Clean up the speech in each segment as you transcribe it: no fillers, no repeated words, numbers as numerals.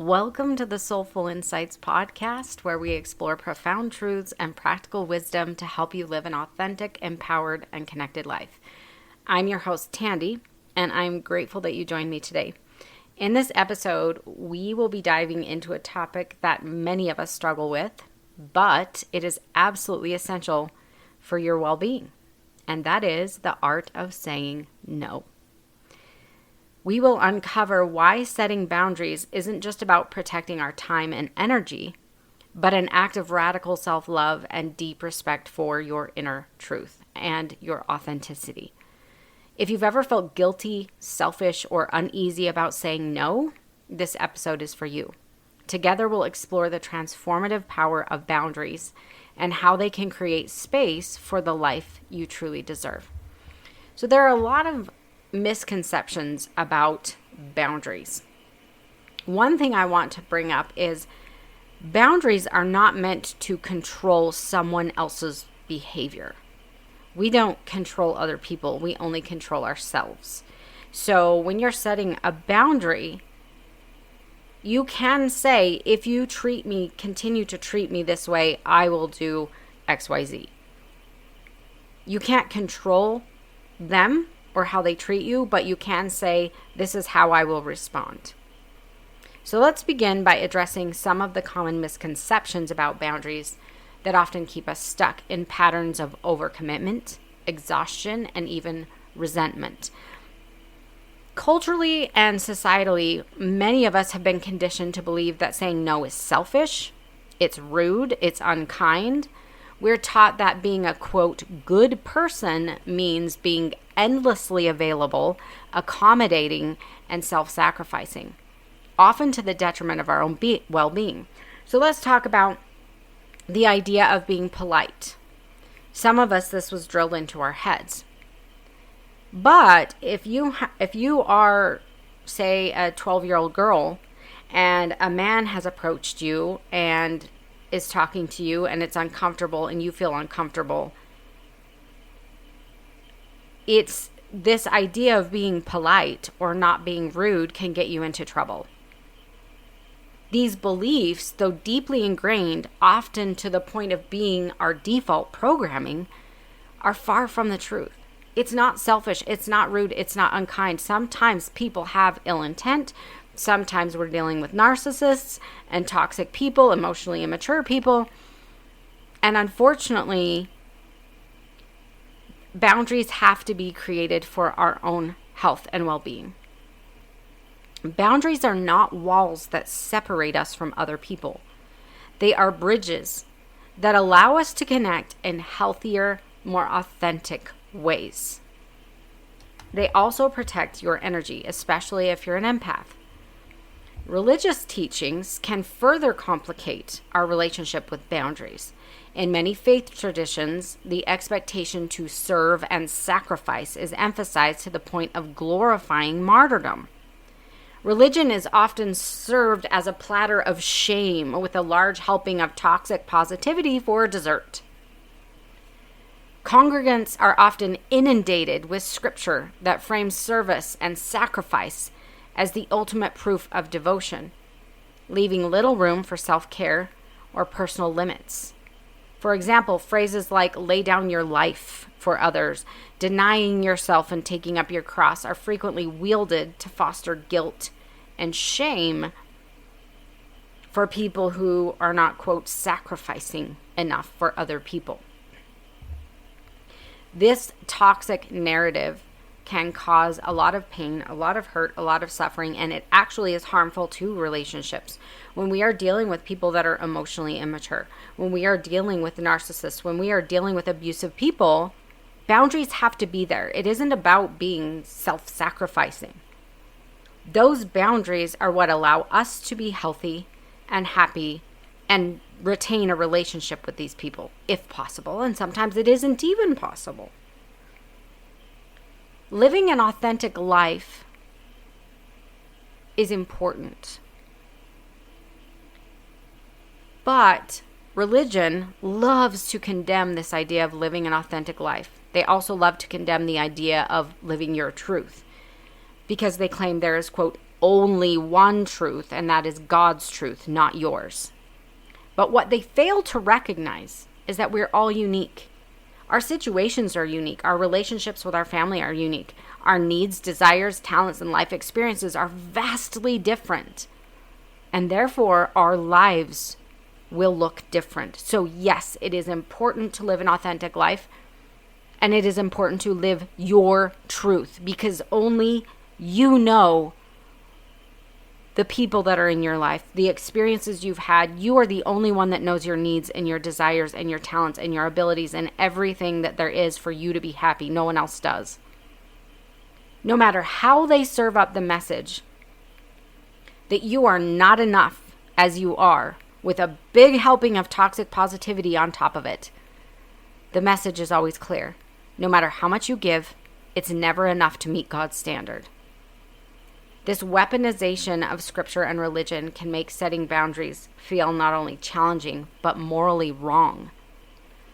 Welcome to the Soulful Insights podcast, where we explore profound truths and practical wisdom to help you live an authentic, empowered, and connected life. I'm your host, Tandi, and I'm grateful that you joined me today. In this episode, we will be diving into a topic that many of us struggle with, but it is absolutely essential for your well-being, and that is the art of saying no. We will uncover why setting boundaries isn't just about protecting our time and energy, but an act of radical self-love and deep respect for your inner truth and your authenticity. If you've ever felt guilty, selfish, or uneasy about saying no, this episode is for you. Together, we'll explore the transformative power of boundaries and how they can create space for the life you truly deserve. So there are a lot of misconceptions about boundaries. One thing I want to bring up is boundaries are not meant to control someone else's behavior. We don't control other people. We only control ourselves. So when you're setting a boundary, you can say, if you continue to treat me this way, I will do XYZ. You can't control them or how they treat you, but you can say, this is how I will respond. So let's begin by addressing some of the common misconceptions about boundaries that often keep us stuck in patterns of overcommitment, exhaustion, and even resentment. Culturally and societally, many of us have been conditioned to believe that saying no is selfish, it's rude, it's unkind. We're taught that being a, quote, good person means being endlessly available, accommodating, and self-sacrificing, often to the detriment of our own well-being. So let's talk about the idea of being polite. Some of us, this was drilled into our heads. But if you are, say, a 12-year-old girl and a man has approached you and is talking to you and it's uncomfortable and you feel uncomfortable, it's this idea of being polite or not being rude can get you into trouble. These beliefs, though deeply ingrained, often to the point of being our default programming, are far from the truth. It's not selfish, it's not rude, it's not unkind. Sometimes people have ill intent. Sometimes we're dealing with narcissists and toxic people, emotionally immature people. And unfortunately, boundaries have to be created for our own health and well-being. Boundaries are not walls that separate us from other people. They are bridges that allow us to connect in healthier, more authentic ways. They also protect your energy, especially if you're an empath. Religious teachings can further complicate our relationship with boundaries. In many faith traditions, the expectation to serve and sacrifice is emphasized to the point of glorifying martyrdom. Religion is often served as a platter of shame with a large helping of toxic positivity for dessert. Congregants are often inundated with scripture that frames service and sacrifice as the ultimate proof of devotion, leaving little room for self-care or personal limits. For example, phrases like lay down your life for others, denying yourself and taking up your cross are frequently wielded to foster guilt and shame for people who are not, quote, sacrificing enough for other people. This toxic narrative can cause a lot of pain, a lot of hurt, a lot of suffering, and it actually is harmful to relationships. When we are dealing with people that are emotionally immature, when we are dealing with narcissists, when we are dealing with abusive people, boundaries have to be there. It isn't about being self-sacrificing. Those boundaries are what allow us to be healthy and happy and retain a relationship with these people, if possible, and sometimes it isn't even possible. Living an authentic life is important. But religion loves to condemn this idea of living an authentic life. They also love to condemn the idea of living your truth because they claim there is, quote, only one truth, and that is God's truth, not yours. But what they fail to recognize is that we're all unique. Our situations are unique. Our relationships with our family are unique. Our needs, desires, talents, and life experiences are vastly different. And therefore, our lives will look different. So yes, it is important to live an authentic life. And it is important to live your truth, because only you know the people that are in your life, the experiences you've had. You are the only one that knows your needs and your desires and your talents and your abilities and everything that there is for you to be happy. No one else does. No matter how they serve up the message that you are not enough as you are, with a big helping of toxic positivity on top of it, the message is always clear. No matter how much you give, it's never enough to meet God's standard. This weaponization of scripture and religion can make setting boundaries feel not only challenging, but morally wrong,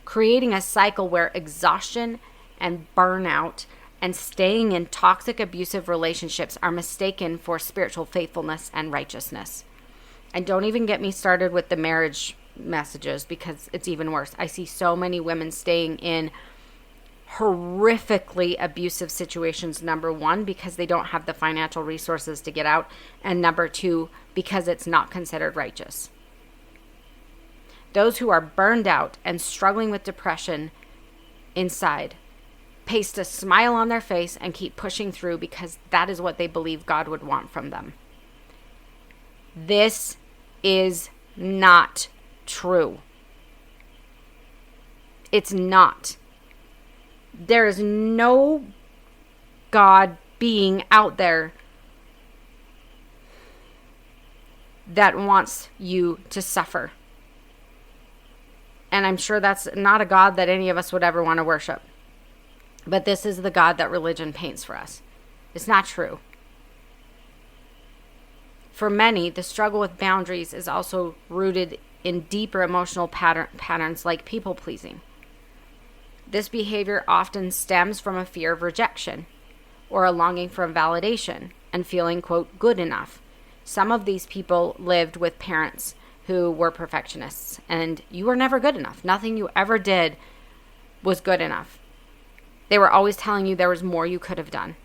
creating a cycle where exhaustion and burnout and staying in toxic, abusive relationships are mistaken for spiritual faithfulness and righteousness. And don't even get me started with the marriage messages, because it's even worse. I see so many women staying in horrifically abusive situations, number one, because they don't have the financial resources to get out, and number two, because it's not considered righteous. Those who are burned out and struggling with depression inside paste a smile on their face and keep pushing through, because that is what they believe God would want from them. This is not true. It's not. There is no God being out there that wants you to suffer. And I'm sure that's not a God that any of us would ever want to worship. But this is the God that religion paints for us. It's not true. For many, the struggle with boundaries is also rooted in deeper emotional patterns like people-pleasing. This behavior often stems from a fear of rejection or a longing for validation and feeling, quote, good enough. Some of these people lived with parents who were perfectionists, and you were never good enough. Nothing you ever did was good enough. They were always telling you there was more you could have done.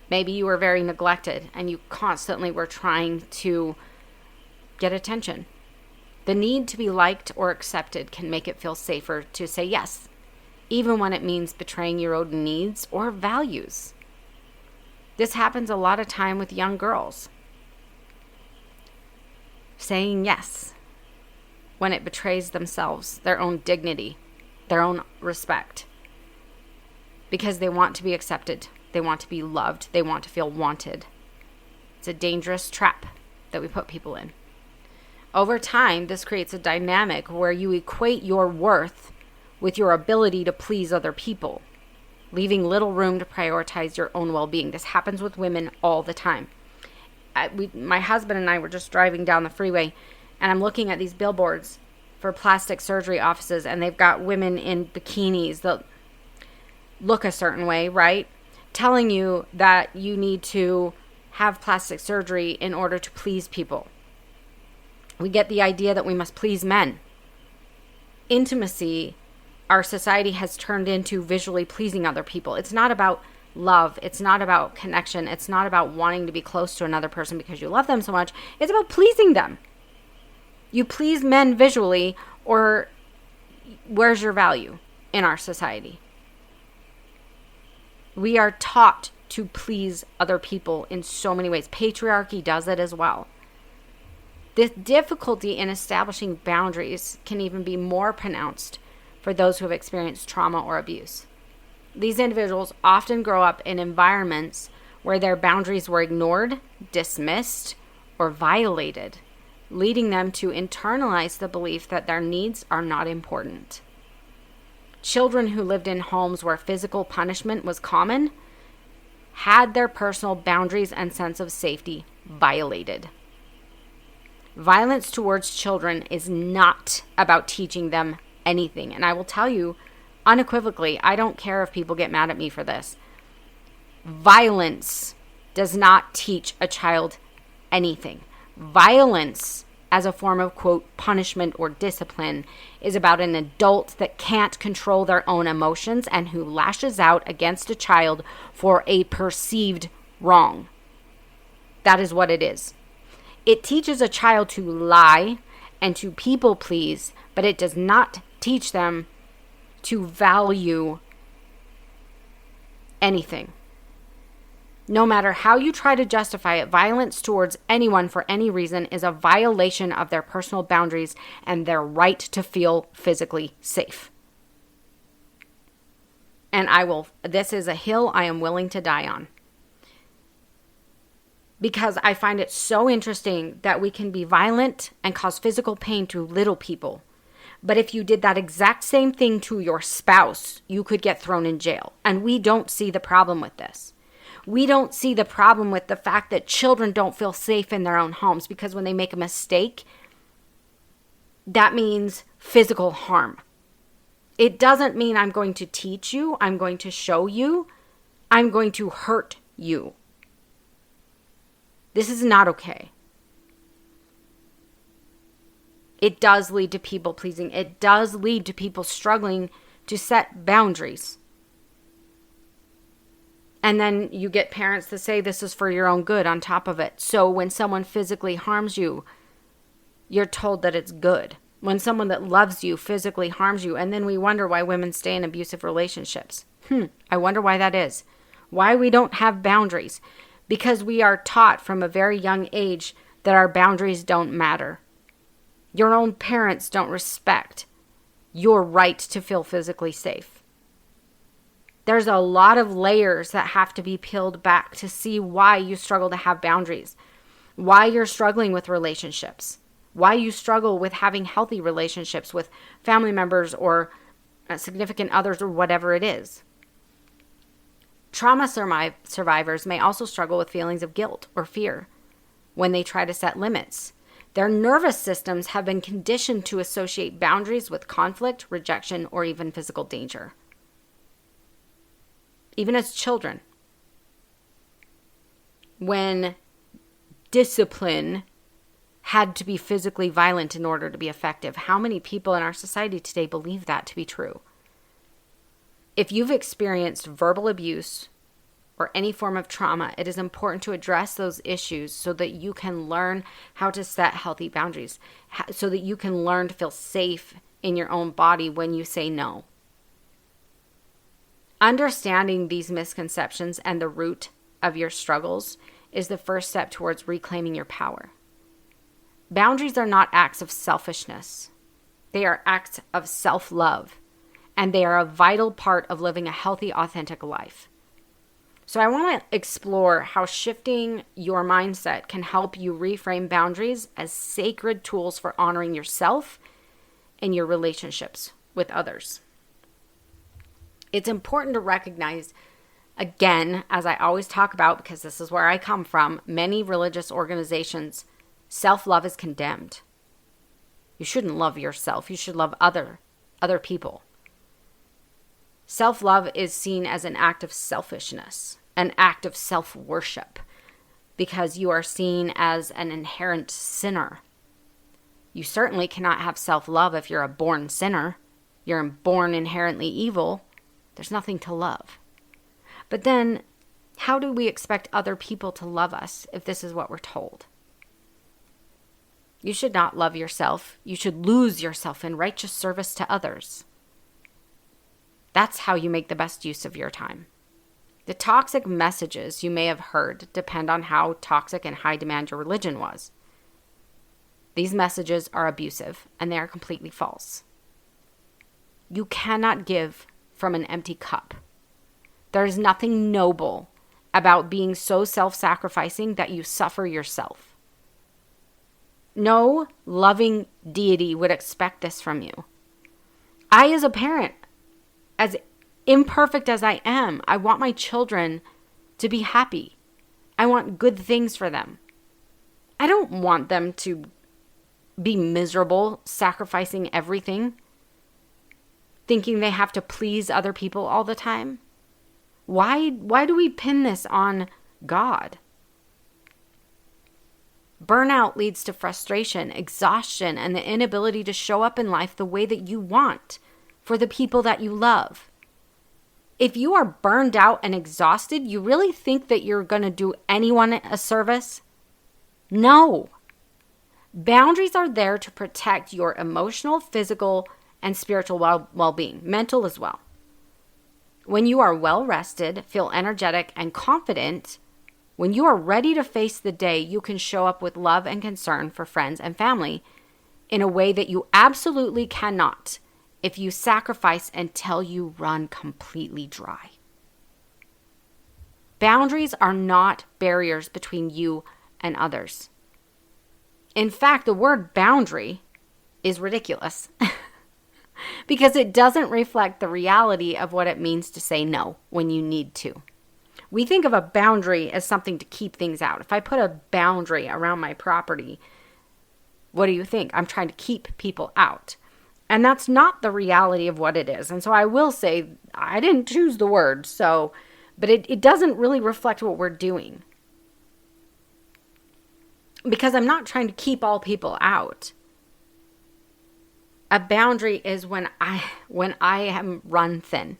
Maybe you were very neglected and you constantly were trying to get attention. The need to be liked or accepted can make it feel safer to say yes, even when it means betraying your own needs or values. This happens a lot of time with young girls. Saying yes when it betrays themselves, their own dignity, their own respect, because they want to be accepted, they want to be loved, they want to feel wanted. It's a dangerous trap that we put people in. Over time, this creates a dynamic where you equate your worth with your ability to please other people, leaving little room to prioritize your own well-being. This happens with women all the time. My husband and I were just driving down the freeway, and I'm looking at these billboards for plastic surgery offices, and they've got women in bikinis that look a certain way, right? Telling you that you need to have plastic surgery in order to please people. We get the idea that we must please men. Intimacy, our society has turned into visually pleasing other people. It's not about love. It's not about connection. It's not about wanting to be close to another person because you love them so much. It's about pleasing them. You please men visually, or where's your value in our society? We are taught to please other people in so many ways. Patriarchy does it as well. The difficulty in establishing boundaries can even be more pronounced for those who have experienced trauma or abuse. These individuals often grow up in environments where their boundaries were ignored, dismissed, or violated, leading them to internalize the belief that their needs are not important. Children who lived in homes where physical punishment was common had their personal boundaries and sense of safety violated. Violence towards children is not about teaching them anything. And I will tell you unequivocally, I don't care if people get mad at me for this. Violence does not teach a child anything. Violence as a form of, quote, punishment or discipline is about an adult that can't control their own emotions and who lashes out against a child for a perceived wrong. That is what it is. It teaches a child to lie and to people please, but it does not teach them to value anything. No matter how you try to justify it, violence towards anyone for any reason is a violation of their personal boundaries and their right to feel physically safe. And this is a hill I am willing to die on. Because I find it so interesting that we can be violent and cause physical pain to little people. But if you did that exact same thing to your spouse, you could get thrown in jail. And we don't see the problem with this. We don't see the problem with the fact that children don't feel safe in their own homes because when they make a mistake, that means physical harm. It doesn't mean I'm going to teach you, I'm going to show you, I'm going to hurt you. This is not okay. It does lead to people pleasing. It does lead to people struggling to set boundaries. And then you get parents that say this is for your own good on top of it. So when someone physically harms you, you're told that it's good. When someone that loves you physically harms you, and then we wonder why women stay in abusive relationships. I wonder why that is. Why we don't have boundaries. Because we are taught from a very young age that our boundaries don't matter. Your own parents don't respect your right to feel physically safe. There's a lot of layers that have to be peeled back to see why you struggle to have boundaries, why you're struggling with relationships, why you struggle with having healthy relationships with family members or significant others or whatever it is. Trauma survivors may also struggle with feelings of guilt or fear when they try to set limits. Their nervous systems have been conditioned to associate boundaries with conflict, rejection, or even physical danger. Even as children, when discipline had to be physically violent in order to be effective, how many people in our society today believe that to be true? If you've experienced verbal abuse or any form of trauma, it is important to address those issues so that you can learn how to set healthy boundaries, so that you can learn to feel safe in your own body when you say no. Understanding these misconceptions and the root of your struggles is the first step towards reclaiming your power. Boundaries are not acts of selfishness. They are acts of self-love, and they are a vital part of living a healthy, authentic life. So I want to explore how shifting your mindset can help you reframe boundaries as sacred tools for honoring yourself and your relationships with others. It's important to recognize, again, as I always talk about, because this is where I come from, many religious organizations, self-love is condemned. You shouldn't love yourself. You should love other people. Self-love is seen as an act of selfishness, an act of self-worship, because you are seen as an inherent sinner. You certainly cannot have self-love if you're a born sinner. You're born inherently evil. There's nothing to love. But then, how do we expect other people to love us if this is what we're told? You should not love yourself. You should lose yourself in righteous service to others. That's how you make the best use of your time. The toxic messages you may have heard depend on how toxic and high demand your religion was. These messages are abusive, and they are completely false. You cannot give from an empty cup. There is nothing noble about being so self-sacrificing that you suffer yourself. No loving deity would expect this from you. I, as a parent, as imperfect as I am, I want my children to be happy. I want good things for them. I don't want them to be miserable, sacrificing everything, thinking they have to please other people all the time. Why do we pin this on God? Burnout leads to frustration, exhaustion, and the inability to show up in life the way that you want for the people that you love. If you are burned out and exhausted, you really think that you're going to do anyone a service? No. Boundaries are there to protect your emotional, physical, and spiritual well-being, mental as well. When you are well rested, feel energetic and confident, when you are ready to face the day, you can show up with love and concern for friends and family in a way that you absolutely cannot if you sacrifice until you run completely dry. Boundaries are not barriers between you and others. In fact, the word boundary is ridiculous because it doesn't reflect the reality of what it means to say no when you need to. We think of a boundary as something to keep things out. If I put a boundary around my property, what do you think? I'm trying to keep people out. And that's not the reality of what it is. And so I will say, I didn't choose the word, but it doesn't really reflect what we're doing. Because I'm not trying to keep all people out. A boundary is when I am run thin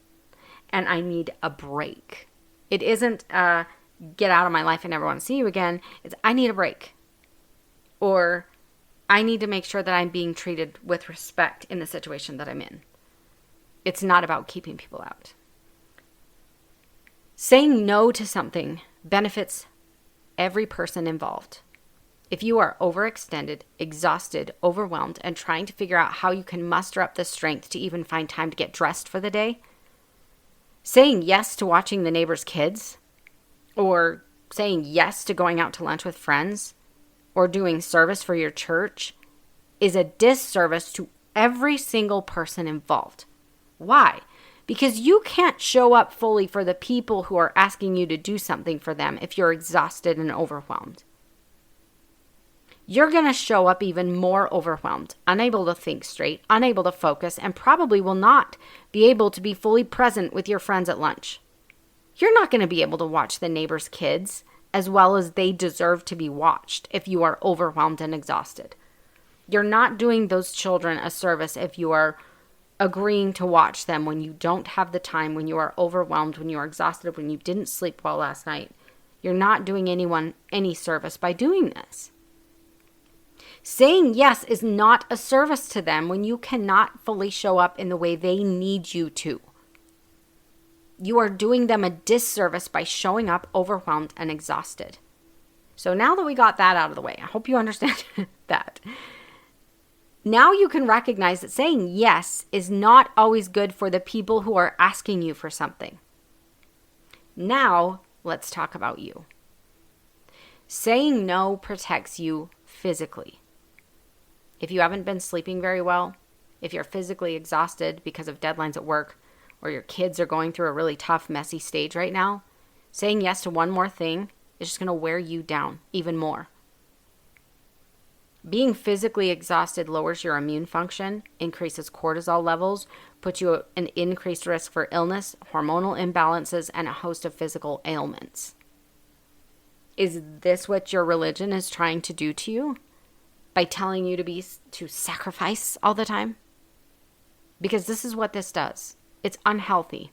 and I need a break. It isn't get out of my life and never want to see you again. It's I need a break. Or I need to make sure that I'm being treated with respect in the situation that I'm in. It's not about keeping people out. Saying no to something benefits every person involved. If you are overextended, exhausted, overwhelmed, and trying to figure out how you can muster up the strength to even find time to get dressed for the day, saying yes to watching the neighbor's kids, or saying yes to going out to lunch with friends, or doing service for your church is a disservice to every single person involved. Why? Because you can't show up fully for the people who are asking you to do something for them if you're exhausted and overwhelmed. You're going to show up even more overwhelmed, unable to think straight, unable to focus, and probably will not be able to be fully present with your friends at lunch. You're not going to be able to watch the neighbor's kids as well as they deserve to be watched if you are overwhelmed and exhausted. You're not doing those children a service if you are agreeing to watch them when you don't have the time, when you are overwhelmed, when you are exhausted, when you didn't sleep well last night. You're not doing anyone any service by doing this. Saying yes is not a service to them when you cannot fully show up in the way they need you to. You are doing them a disservice by showing up overwhelmed and exhausted. So now that we got that out of the way, I hope you understand that. Now you can recognize that saying yes is not always good for the people who are asking you for something. Now, let's talk about you. Saying no protects you physically. If you haven't been sleeping very well, if you're physically exhausted because of deadlines at work, or your kids are going through a really tough, messy stage right now, saying yes to one more thing is just going to wear you down even more. Being physically exhausted lowers your immune function, increases cortisol levels, puts you at an increased risk for illness, hormonal imbalances, and a host of physical ailments. Is this what your religion is trying to do to you? By telling you to sacrifice all the time? Because this is what this does. It's unhealthy.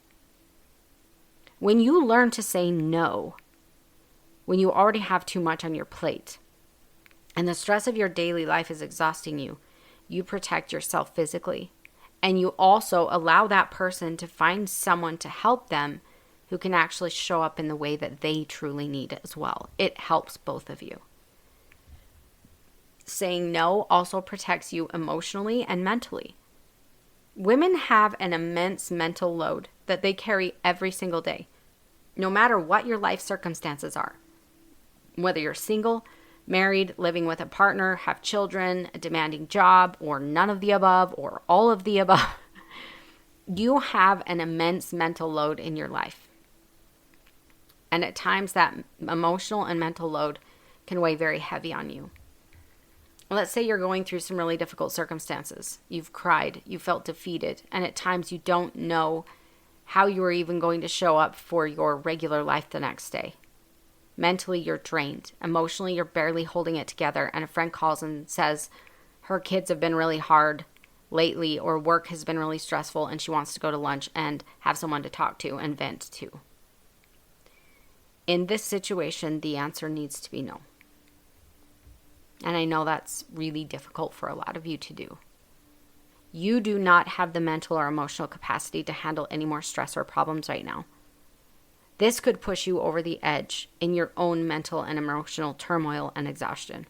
When you learn to say no, when you already have too much on your plate, and the stress of your daily life is exhausting you, you protect yourself physically. And you also allow that person to find someone to help them who can actually show up in the way that they truly need as well. It helps both of you. Saying no also protects you emotionally and mentally. Women have an immense mental load that they carry every single day, no matter what your life circumstances are. Whether you're single, married, living with a partner, have children, a demanding job, or none of the above, or all of the above, you have an immense mental load in your life. And at times that emotional and mental load can weigh very heavy on you. Let's say you're going through some really difficult circumstances. You've cried, you felt defeated, and at times you don't know how you are even going to show up for your regular life the next day. Mentally, you're drained. Emotionally, you're barely holding it together. And a friend calls and says her kids have been really hard lately, or work has been really stressful, and she wants to go to lunch and have someone to talk to and vent to. In this situation, the answer needs to be no. And I know that's really difficult for a lot of you to do. You do not have the mental or emotional capacity to handle any more stress or problems right now. This could push you over the edge in your own mental and emotional turmoil and exhaustion.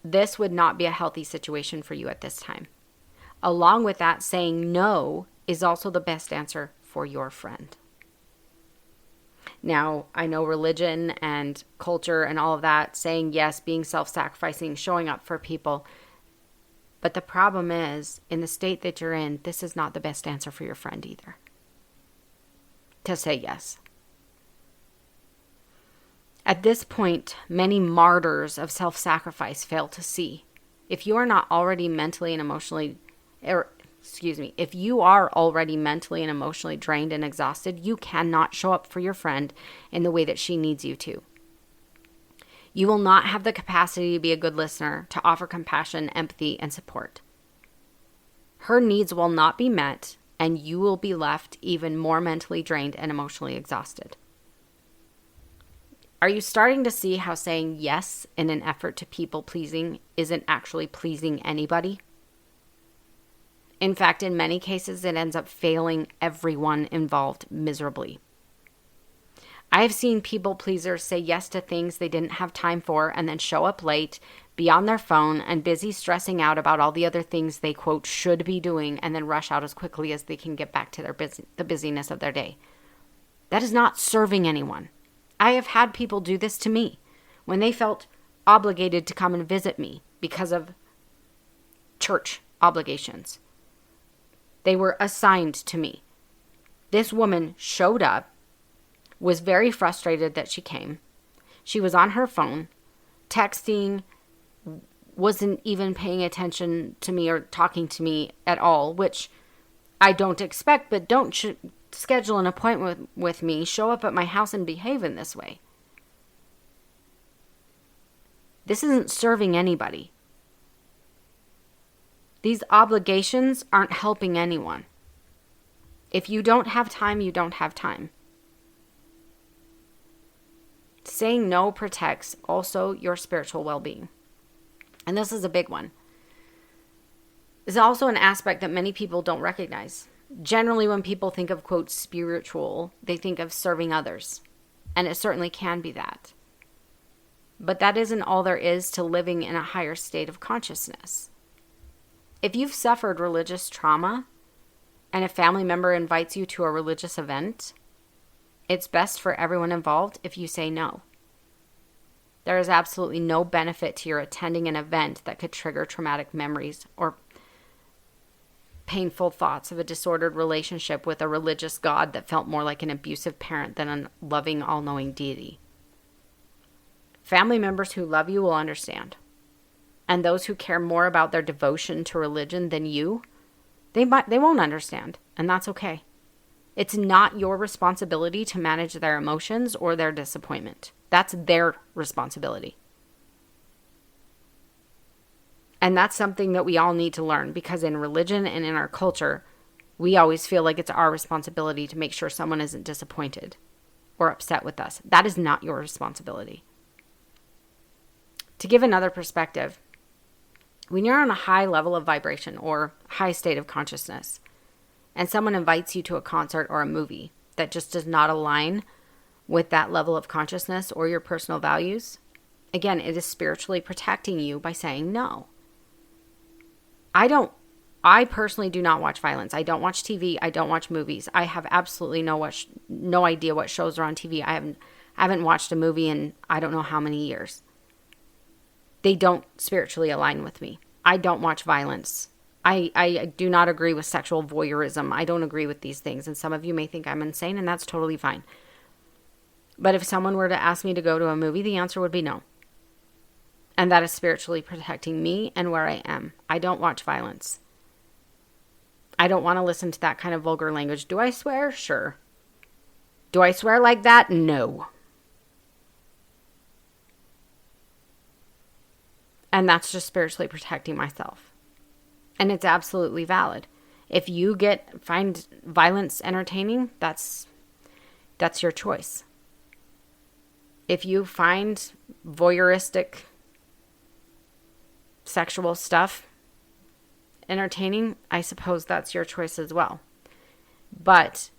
This would not be a healthy situation for you at this time. Along with that, saying no is also the best answer for your friend. Now, I know religion and culture and all of that, saying yes, being self-sacrificing, showing up for people. But the problem is, in the state that you're in, this is not the best answer for your friend either. To say yes. At this point, many martyrs of self-sacrifice fail to see. If you are not already mentally and emotionally, if you are already mentally and emotionally drained and exhausted, you cannot show up for your friend in the way that she needs you to. You will not have the capacity to be a good listener, to offer compassion, empathy, and support. Her needs will not be met, and you will be left even more mentally drained and emotionally exhausted. Are you starting to see how saying yes in an effort to people pleasing isn't actually pleasing anybody? In fact, in many cases, it ends up failing everyone involved miserably. I have seen people pleasers say yes to things they didn't have time for and then show up late, be on their phone, and busy stressing out about all the other things they, quote, should be doing, and then rush out as quickly as they can get back to the busyness of their day. That is not serving anyone. I have had people do this to me when they felt obligated to come and visit me because of church obligations. They were assigned to me. This woman showed up, was very frustrated that she came. She was on her phone, texting, wasn't even paying attention to me or talking to me at all, which I don't expect, but don't schedule an appointment with me, show up at my house and behave in this way. This isn't serving anybody. These obligations aren't helping anyone. If you don't have time, you don't have time. Saying no protects also your spiritual well-being. And this is a big one. It's also an aspect that many people don't recognize. Generally, when people think of, quote, spiritual, they think of serving others. And it certainly can be that. But that isn't all there is to living in a higher state of consciousness. If you've suffered religious trauma and a family member invites you to a religious event, it's best for everyone involved if you say no. There is absolutely no benefit to your attending an event that could trigger traumatic memories or painful thoughts of a disordered relationship with a religious God that felt more like an abusive parent than a loving, all-knowing deity. Family members who love you will understand. And those who care more about their devotion to religion than you, they won't understand, and that's okay. It's not your responsibility to manage their emotions or their disappointment. That's their responsibility. And that's something that we all need to learn, because in religion and in our culture, we always feel like it's our responsibility to make sure someone isn't disappointed or upset with us. That is not your responsibility. To give another perspective, when you're on a high level of vibration or high state of consciousness, and someone invites you to a concert or a movie that just does not align with that level of consciousness or your personal values, again, it is spiritually protecting you by saying no. I personally do not watch violence. I don't watch TV. I don't watch movies. I have absolutely no idea what shows are on TV. I haven't watched a movie in I don't know how many years. They don't spiritually align with me. I don't watch violence. I do not agree with sexual voyeurism. I don't agree with these things. And some of you may think I'm insane, and that's totally fine. But if someone were to ask me to go to a movie, the answer would be no. And that is spiritually protecting me and where I am. I don't watch violence. I don't want to listen to that kind of vulgar language. Do I swear? Sure. Do I swear like that? No. And that's just spiritually protecting myself. And it's absolutely valid. If you find violence entertaining, that's your choice. If you find voyeuristic sexual stuff entertaining, I suppose that's your choice as well. But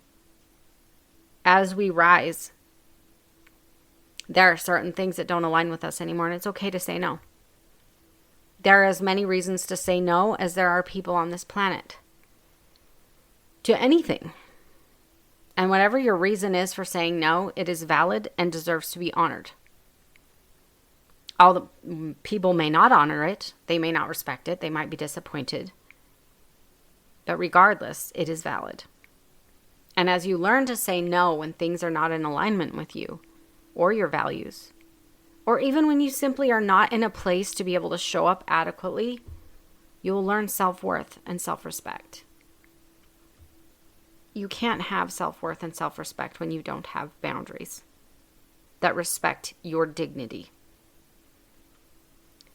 as we rise, there are certain things that don't align with us anymore, and it's okay to say no. There are as many reasons to say no as there are people on this planet to anything. And whatever your reason is for saying no, it is valid and deserves to be honored. All the people may not honor it. They may not respect it. They might be disappointed. But regardless, it is valid. And as you learn to say no when things are not in alignment with you or your values, or even when you simply are not in a place to be able to show up adequately, you will learn self-worth and self-respect. You can't have self-worth and self-respect when you don't have boundaries that respect your dignity.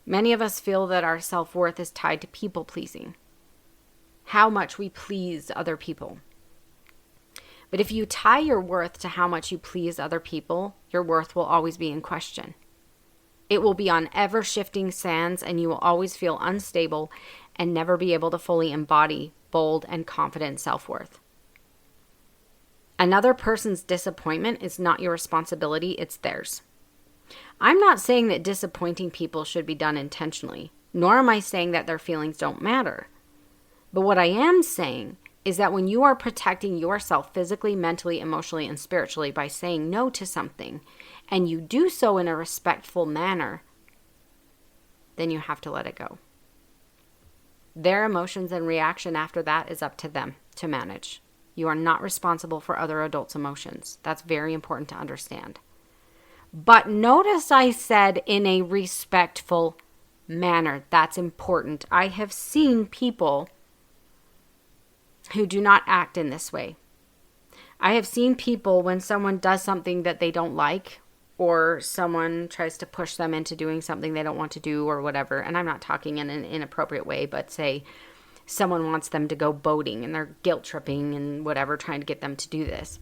Many of us feel that our self-worth is tied to people-pleasing, how much we please other people. But if you tie your worth to how much you please other people, your worth will always be in question. It will be on ever-shifting sands, and you will always feel unstable and never be able to fully embody bold and confident self-worth. Another person's disappointment is not your responsibility, it's theirs. I'm not saying that disappointing people should be done intentionally, nor am I saying that their feelings don't matter. But what I am saying is that when you are protecting yourself physically, mentally, emotionally, and spiritually by saying no to something, and you do so in a respectful manner, then you have to let it go. Their emotions and reaction after that is up to them to manage. You are not responsible for other adults' emotions. That's very important to understand. But notice I said in a respectful manner. That's important. I have seen people who do not act in this way. I have seen people when someone does something that they don't like, or someone tries to push them into doing something they don't want to do or whatever. And I'm not talking in an inappropriate way, but say someone wants them to go boating and they're guilt tripping and whatever, trying to get them to do this.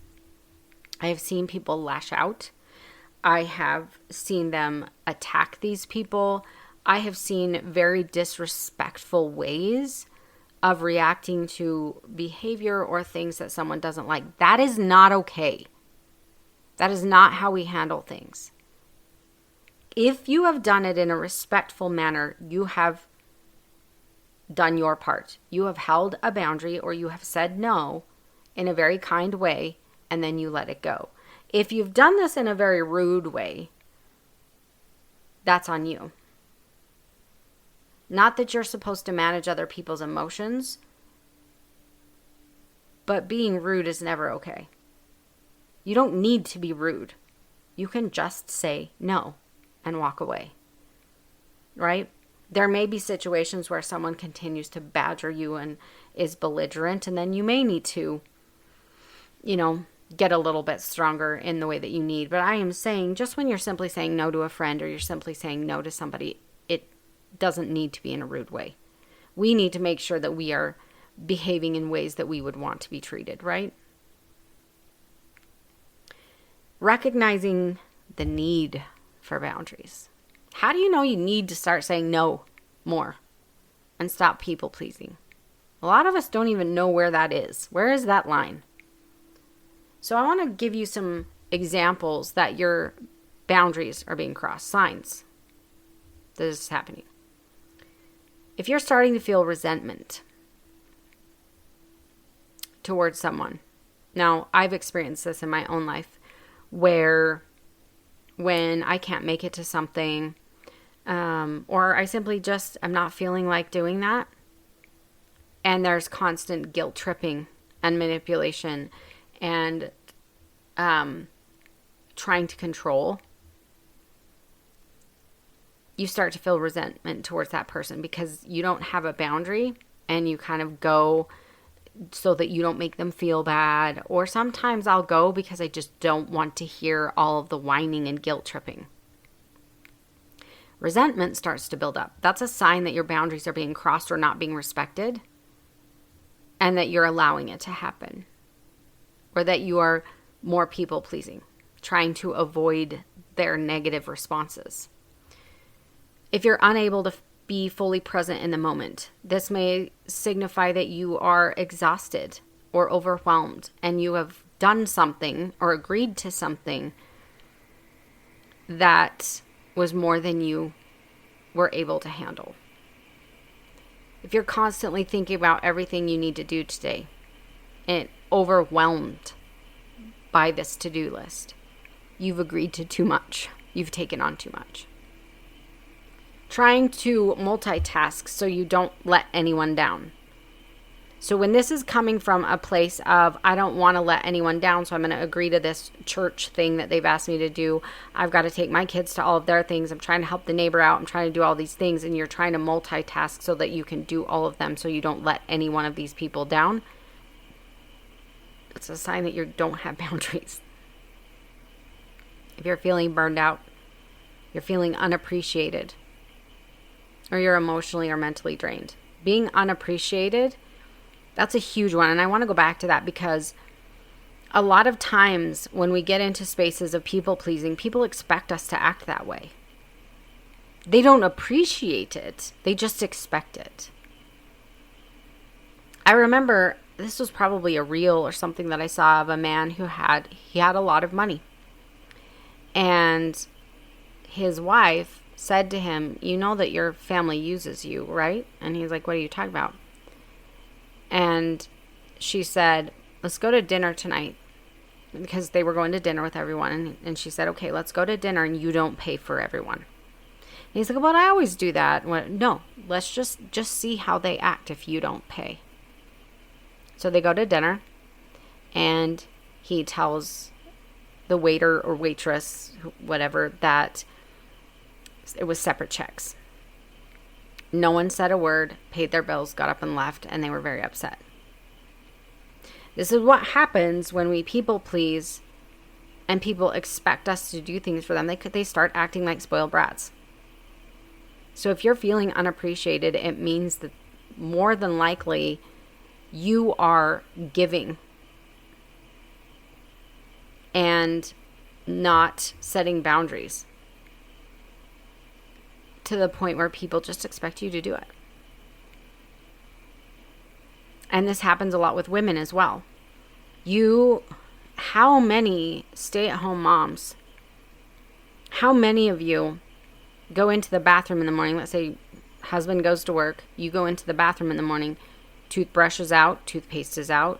I have seen people lash out. I have seen them attack these people. I have seen very disrespectful ways of reacting to behavior or things that someone doesn't like. That is not okay. That is not how we handle things. If you have done it in a respectful manner, you have done your part. You have held a boundary, or you have said no in a very kind way, and then you let it go. If you've done this in a very rude way, that's on you. Not that you're supposed to manage other people's emotions, but being rude is never okay. You don't need to be rude. You can just say no and walk away, right? There may be situations where someone continues to badger you and is belligerent, and then you may need to, get a little bit stronger in the way that you need. But I am saying, just when you're simply saying no to a friend, or you're simply saying no to somebody, it doesn't need to be in a rude way. We need to make sure that we are behaving in ways that we would want to be treated, right? Recognizing the need for boundaries. How do you know you need to start saying no more and stop people pleasing? A lot of us don't even know where that is. Where is that line? So I want to give you some examples that your boundaries are being crossed, signs that this is happening. If you're starting to feel resentment towards someone, now I've experienced this in my own life, where when I can't make it to something, or I simply just am not feeling like doing that, and there's constant guilt tripping and manipulation and trying to control, you start to feel resentment towards that person because you don't have a boundary, and you kind of go so that you don't make them feel bad. Or sometimes I'll go because I just don't want to hear all of the whining and guilt tripping. resentment starts to build up. That's a sign that your boundaries are being crossed or not being respected, and that you're allowing it to happen, or that you are more people pleasing, trying to avoid their negative responses. If you're unable to be fully present in the moment, this may signify that you are exhausted or overwhelmed, and you have done something or agreed to something that was more than you were able to handle. If you're constantly thinking about everything you need to do today and overwhelmed by this to-do list, you've agreed to too much. You've taken on too much. Trying to multitask so you don't let anyone down. So when this is coming from a place of, I don't want to let anyone down, so I'm going to agree to this church thing that they've asked me to do. I've got to take my kids to all of their things. I'm trying to help the neighbor out. I'm trying to do all these things. And you're trying to multitask so that you can do all of them so you don't let any one of these people down. It's a sign that you don't have boundaries. If you're feeling burned out, you're feeling unappreciated, or you're emotionally or mentally drained. Being unappreciated, that's a huge one. And I want to go back to that because a lot of times when we get into spaces of people pleasing, people expect us to act that way. They don't appreciate it. They just expect it. I remember this was probably a reel or something that I saw of a man who had a lot of money. And his wife said to him, you know that your family uses you, right? And he's like, what are you talking about? And she said, let's go to dinner tonight, because they were going to dinner with everyone. And she said, okay, let's go to dinner and you don't pay for everyone. And he's like, well, I always do that. No, let's just see how they act if you don't pay. So they go to dinner and he tells the waiter or waitress, whatever, that it was separate checks. No one said a word, paid their bills, got up and left, and they were very upset. This is what happens when we people please and people expect us to do things for them. They start acting like spoiled brats. So if you're feeling unappreciated, it means that more than likely you are giving and not setting boundaries to the point where people just expect you to do it. And this happens a lot with women as well. How many stay-at-home moms, how many of you go into the bathroom in the morning? Let's say husband goes to work, you go into the bathroom in the morning, toothbrush is out, toothpaste is out,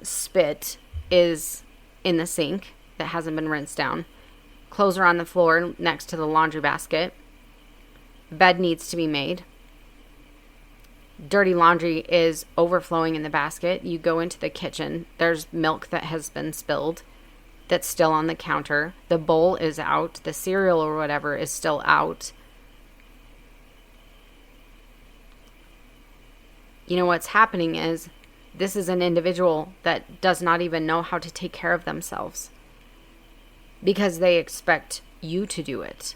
spit is in the sink that hasn't been rinsed down, clothes are on the floor next to the laundry basket, bed needs to be made, dirty laundry is overflowing in the basket. You go into the kitchen, there's milk that has been spilled that's still on the counter, the bowl is out, the cereal or whatever is still out. You know what's happening is this is an individual that does not even know how to take care of themselves because they expect you to do it.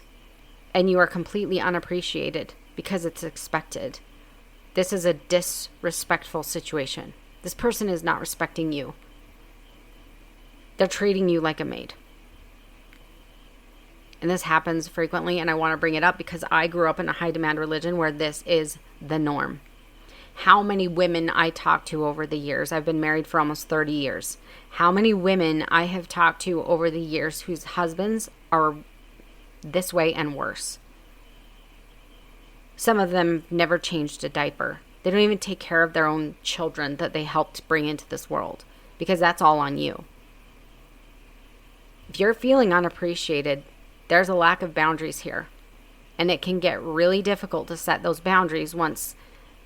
And you are completely unappreciated because it's expected. This is a disrespectful situation. This person is not respecting you. They're treating you like a maid. And this happens frequently, and I want to bring it up because I grew up in a high demand religion where this is the norm. How many women I talked to over the years, I've been married for almost 30 years. How many women I have talked to over the years whose husbands are this way and worse. Some of them never changed a diaper. They don't even take care of their own children that they helped bring into this world because that's all on you. If you're feeling unappreciated, there's a lack of boundaries here. And it can get really difficult to set those boundaries once,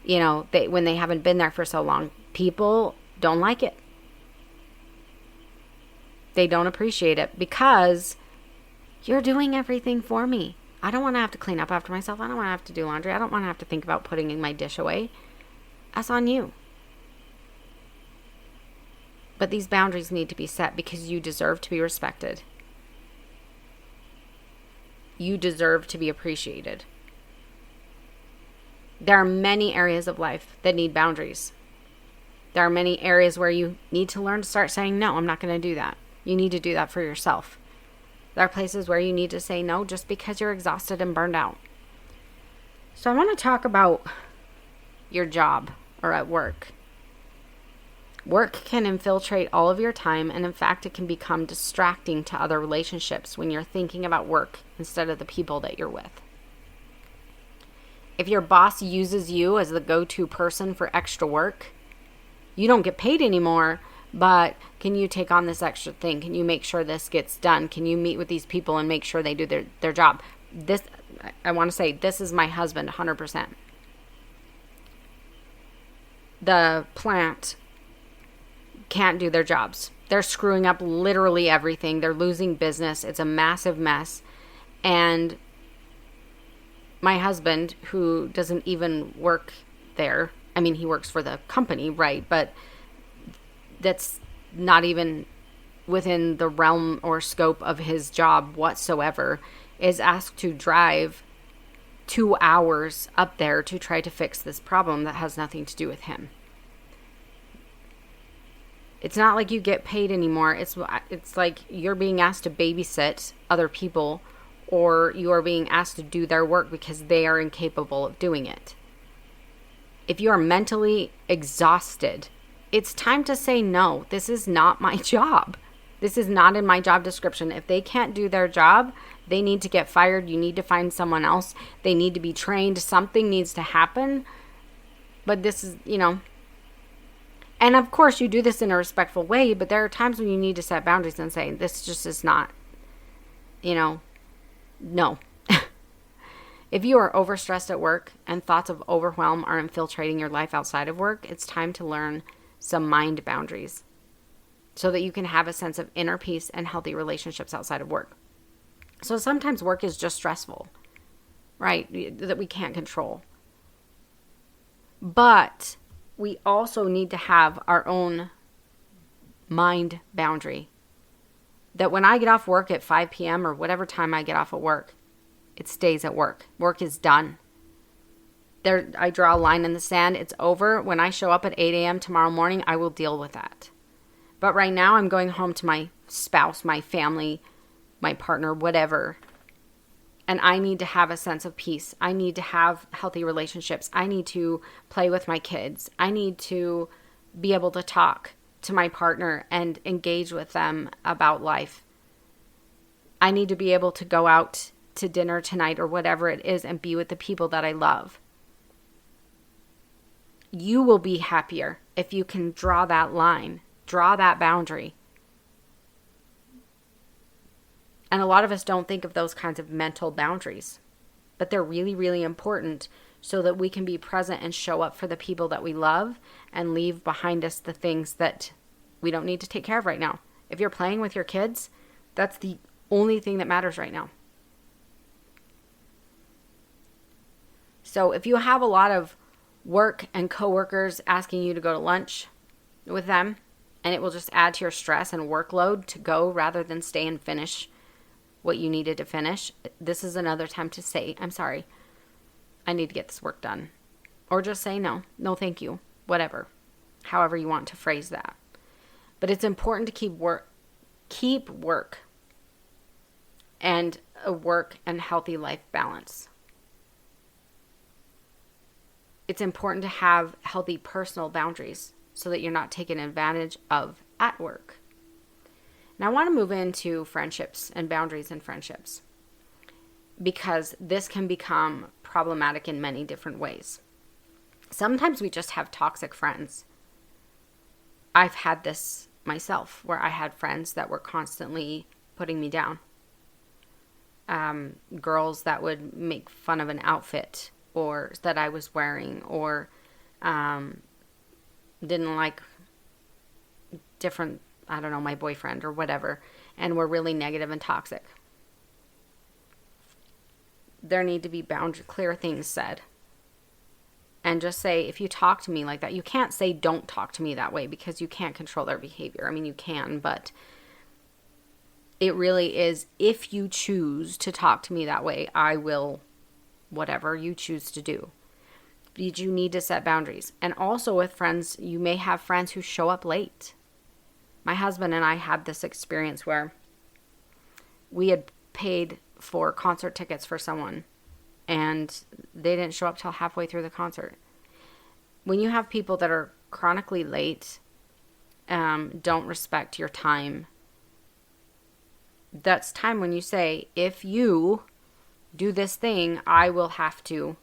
when they haven't been there for so long. People don't like it. They don't appreciate it because you're doing everything for me. I don't want to have to clean up after myself. I don't want to have to do laundry. I don't want to have to think about putting my dish away. That's on you. But these boundaries need to be set because you deserve to be respected. you deserve to be appreciated. There are many areas of life that need boundaries. There are many areas where you need to learn to start saying, no, I'm not going to do that. You need to do that for yourself. There are places where you need to say no just because you're exhausted and burned out. So I want to talk about your job or at work. Work can infiltrate all of your time, and in fact, it can become distracting to other relationships when you're thinking about work instead of the people that you're with. If your boss uses you as the go-to person for extra work, you don't get paid anymore, but can you take on this extra thing? Can you make sure this gets done? Can you meet with these people and make sure they do their job? This, I want to say, this is my husband 100%. The plant can't do their jobs. They're screwing up literally everything. They're losing business. It's a massive mess. And my husband, who doesn't even work there, I mean, he works for the company, right? But that's not even within the realm or scope of his job whatsoever, is asked to drive 2 hours up there to try to fix this problem that has nothing to do with him. It's not like you get paid anymore. It's like you're being asked to babysit other people, or you are being asked to do their work because they are incapable of doing it. If you are mentally exhausted, it's time to say no. This is not my job. This is not in my job description. If they can't do their job, they need to get fired. You need to find someone else. They need to be trained. Something needs to happen. But this is, and of course you do this in a respectful way, but there are times when you need to set boundaries and say, this just is not, no. If you are overstressed at work and thoughts of overwhelm are infiltrating your life outside of work, it's time to learn some mind boundaries so that you can have a sense of inner peace and healthy relationships outside of work. So sometimes work is just stressful, right? That we can't control. But we also need to have our own mind boundary. That when I get off work at 5 p.m. or whatever time I get off at work, it stays at work. Work is done. I draw a line in the sand. It's over. When I show up at 8 a.m. tomorrow morning, I will deal with that. But right now I'm going home to my spouse, my family, my partner, whatever. And I need to have a sense of peace. I need to have healthy relationships. I need to play with my kids. I need to be able to talk to my partner and engage with them about life. I need to be able to go out to dinner tonight or whatever it is and be with the people that I love. You will be happier if you can draw that line, draw that boundary. And a lot of us don't think of those kinds of mental boundaries, but they're really, really important so that we can be present and show up for the people that we love and leave behind us the things that we don't need to take care of right now. If you're playing with your kids, that's the only thing that matters right now. So if you have a lot of work and coworkers asking you to go to lunch with them, and it will just add to your stress and workload to go rather than stay and finish what you needed to finish, this is another time to say, I'm sorry, I need to get this work done. Or just say no thank you, whatever, however you want to phrase that. But it's important to keep work and a work and healthy life balance. It's important to have healthy personal boundaries so that you're not taken advantage of at work. Now I want to move into friendships and boundaries in friendships, because this can become problematic in many different ways. Sometimes we just have toxic friends. I've had this myself, where I had friends that were constantly putting me down. Girls that would make fun of an outfit or that I was wearing, or didn't like different, my boyfriend or whatever, and were really negative and toxic. There need to be clear things said. And just say, if you talk to me like that, you can't say don't talk to me that way, because you can't control their behavior. I mean, you can, but It really is, if you choose to talk to me that way, I will, whatever you choose to do. But you need to set boundaries. And also with friends, you may have friends who show up late. My husband and I had this experience where we had paid for concert tickets for someone and they didn't show up till halfway through the concert. When you have people that are chronically late, don't respect your time, that's time when you say, if you do this thing, I will have to,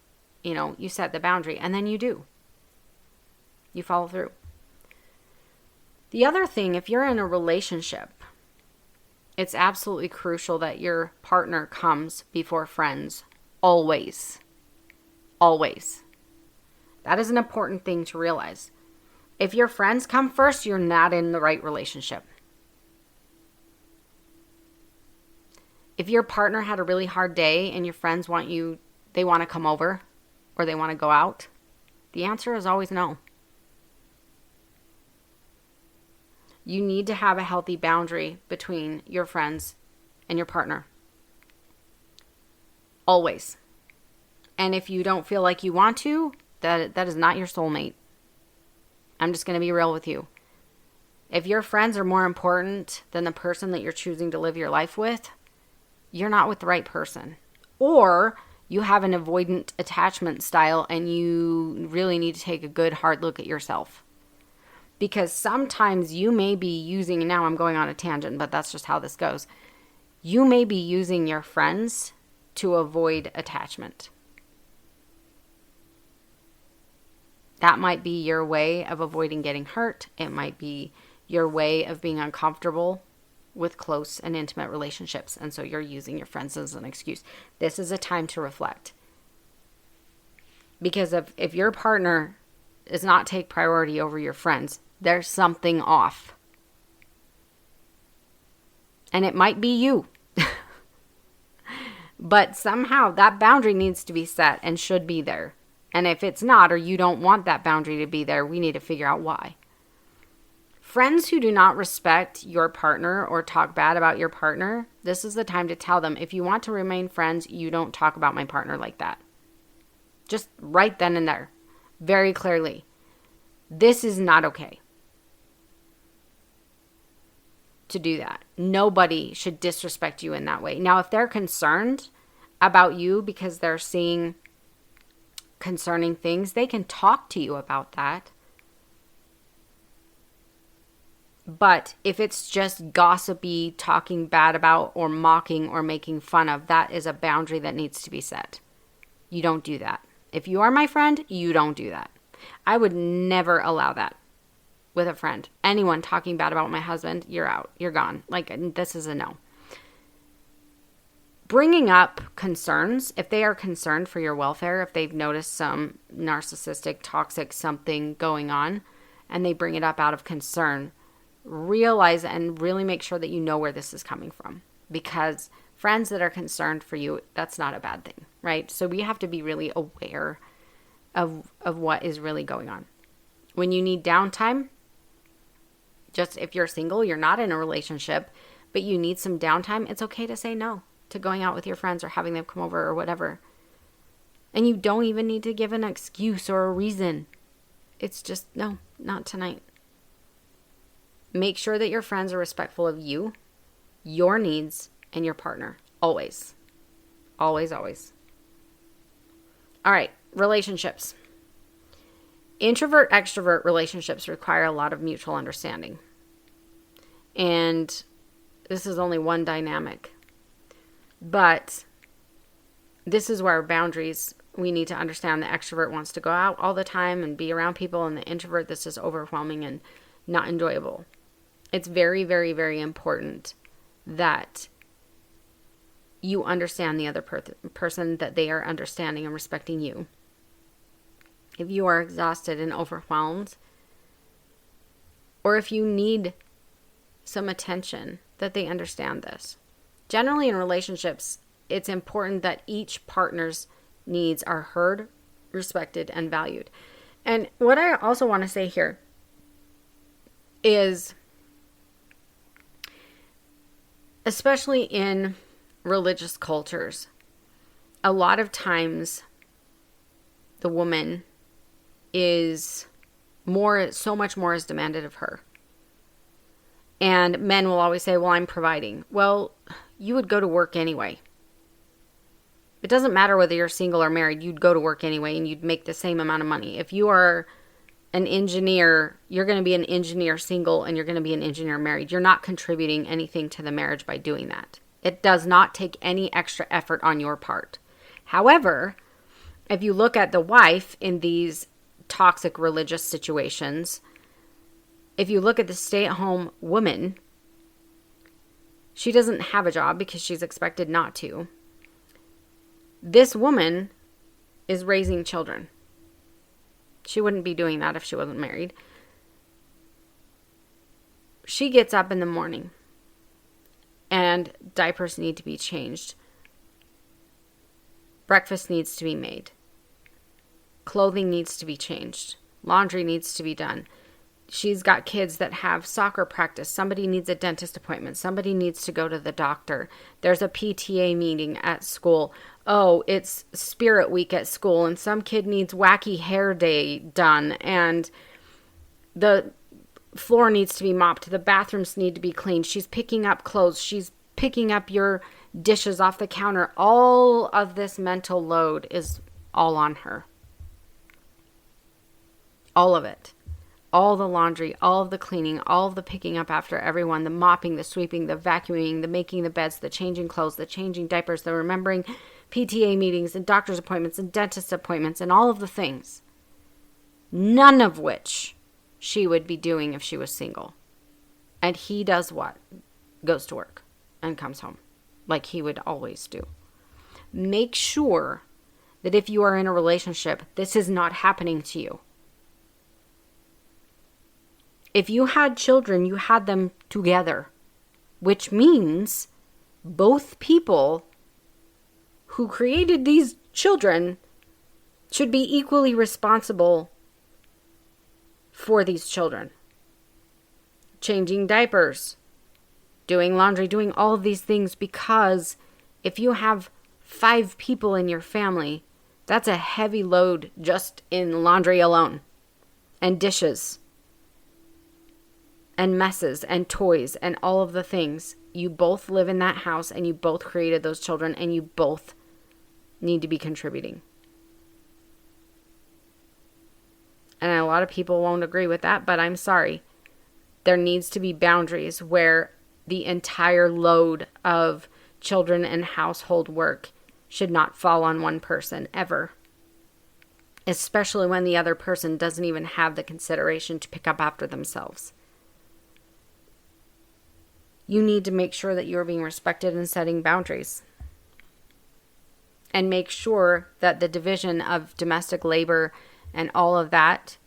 you set the boundary, and then you do. You follow through. The other thing, if you're in a relationship, it's absolutely crucial that your partner comes before friends. Always. Always. That is an important thing to realize. If your friends come first, you're not in the right relationship. If your partner had a really hard day and your friends they want to come over or they want to go out, the answer is always no. You need to have a healthy boundary between your friends and your partner. Always. And if you don't feel like you want to, that is not your soulmate. I'm just going to be real with you. If your friends are more important than the person that you're choosing to live your life with, you're not with the right person. Or you have an avoidant attachment style and you really need to take a good hard look at yourself. Because sometimes you may be using, and now I'm going on a tangent, but that's just how this goes. You may be using your friends to avoid attachment. That might be your way of avoiding getting hurt. It might be your way of being uncomfortable with close and intimate relationships. And so you're using your friends as an excuse. This is a time to reflect. Because if your partner does not take priority over your friends, there's something off. And it might be you. But somehow that boundary needs to be set and should be there. And if it's not, or you don't want that boundary to be there, we need to figure out why. Friends who do not respect your partner or talk bad about your partner, this is the time to tell them, if you want to remain friends, you don't talk about my partner like that. Just right then and there. Very clearly. This is not okay to do that. Nobody should disrespect you in that way. Now, if they're concerned about you because they're seeing concerning things, they can talk to you about that. But if it's just gossipy, talking bad about, or mocking or making fun of, that is a boundary that needs to be set. You don't do that. If you are my friend, you don't do that. I would never allow that with a friend. Anyone talking bad about my husband, you're out. You're gone. Like, this is a no. Bringing up concerns, if they are concerned for your welfare, if they've noticed some narcissistic, toxic something going on, and they bring it up out of concern, realize and really make sure that you know where this is coming from. Because friends that are concerned for you, that's not a bad thing, right? So we have to be really aware of what is really going on. When you need downtime, just if you're single, you're not in a relationship, but you need some downtime, it's okay to say no to going out with your friends or having them come over or whatever. And you don't even need to give an excuse or a reason. It's just, no, not tonight. Make sure that your friends are respectful of you, your needs, and your partner. Always. Always, always. All right, relationships. Introvert-extrovert relationships require a lot of mutual understanding. And this is only one dynamic. But this is where boundaries, we need to understand the extrovert wants to go out all the time and be around people, and the introvert, this is overwhelming and not enjoyable. It's very, very, very important that you understand the other person, that they are understanding and respecting you. If you are exhausted and overwhelmed, or if you need some attention, that they understand this. Generally in relationships, it's important that each partner's needs are heard, respected, and valued. And what I also want to say here is especially in religious cultures, a lot of times the woman is so much more is demanded of her. And men will always say, well, I'm providing. Well, you would go to work anyway. It doesn't matter whether you're single or married, you'd go to work anyway and you'd make the same amount of money. If you are an engineer, you're going to be an engineer single and you're going to be an engineer married. You're not contributing anything to the marriage by doing that. It does not take any extra effort on your part. However, if you look at the wife in these toxic religious situations, if you look at the stay-at-home woman, she doesn't have a job because she's expected not to. This woman is raising children. She wouldn't be doing that if she wasn't married. She gets up in the morning and diapers need to be changed. Breakfast needs to be made. Clothing needs to be changed. Laundry needs to be done. She's got kids that have soccer practice. Somebody needs a dentist appointment. Somebody needs to go to the doctor. There's a PTA meeting at school. Oh, it's Spirit Week at school and some kid needs wacky hair day done and the floor needs to be mopped. The bathrooms need to be cleaned. She's picking up clothes. She's picking up your dishes off the counter. All of this mental load is all on her. All of it. All the laundry, all of the cleaning, all of the picking up after everyone, the mopping, the sweeping, the vacuuming, the making the beds, the changing clothes, the changing diapers, the remembering PTA meetings and doctor's appointments and dentist appointments and all of the things. None of which she would be doing if she was single. And he does what? Goes to work and comes home like he would always do. Make sure that if you are in a relationship, this is not happening to you. If you had children, you had them together, which means both people who created these children should be equally responsible for these children. Changing diapers, doing laundry, doing all of these things, because if you have 5 people in your family, that's a heavy load just in laundry alone and dishes and messes and toys and all of the things. You both live in that house and you both created those children and you both need to be contributing. And a lot of people won't agree with that, but I'm sorry. There needs to be boundaries where the entire load of children and household work should not fall on one person ever. Especially when the other person doesn't even have the consideration to pick up after themselves. You need to make sure that you are being respected and setting boundaries. And make sure that the division of domestic labor and all of that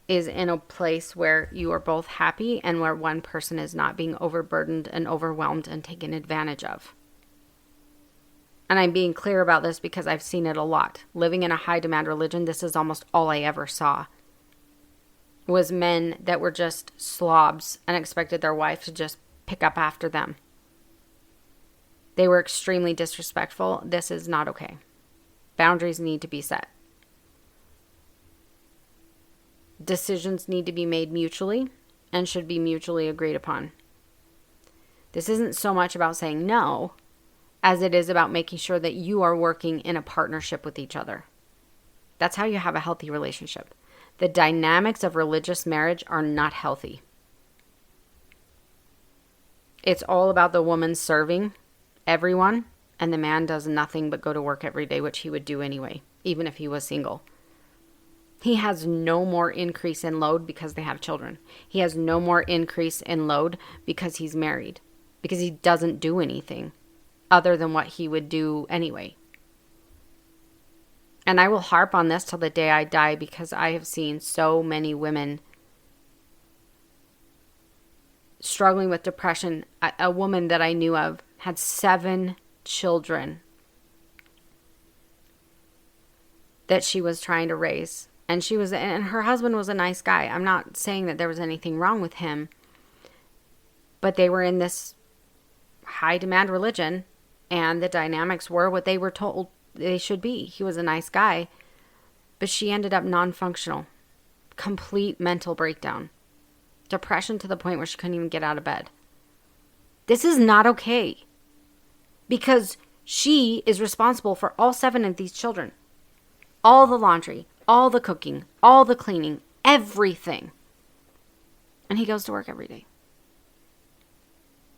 is in a place where you are both happy and where one person is not being overburdened and overwhelmed and taken advantage of. And I'm being clear about this because I've seen it a lot. Living in a high demand religion, this is almost all I ever saw. Was men that were just slobs and expected their wife to just pick up after them. They were extremely disrespectful. This is not okay. Boundaries need to be set. Decisions need to be made mutually and should be mutually agreed upon. This isn't so much about saying no as it is about making sure that you are working in a partnership with each other. That's how you have a healthy relationship. The dynamics of religious marriage are not healthy. It's all about the woman serving everyone, and the man does nothing but go to work every day, which he would do anyway, even if he was single. He has no more increase in load because they have children. He has no more increase in load because he's married, because he doesn't do anything other than what he would do anyway. And I will harp on this till the day I die because I have seen so many women struggling with depression. A woman that I knew of had 7 children that she was trying to raise. And her husband was a nice guy. I'm not saying that there was anything wrong with him, but they were in this high demand religion, and the dynamics were what they were told they should be. He was a nice guy, but she ended up non-functional, complete mental breakdown, depression to the point where she couldn't even get out of bed. This is not okay, because she is responsible for all 7 of these children. All the laundry, all the cooking, all the cleaning, everything. And he goes to work every day.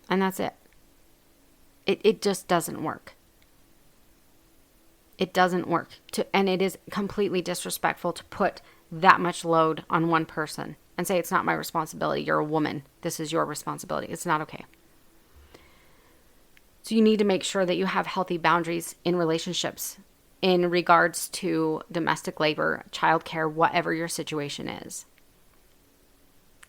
And that's it. It just doesn't work. It doesn't work. And it is completely disrespectful to put that much load on one person and say, it's not my responsibility. You're a woman. This is your responsibility. It's not okay. So you need to make sure that you have healthy boundaries in relationships in regards to domestic labor, childcare, whatever your situation is.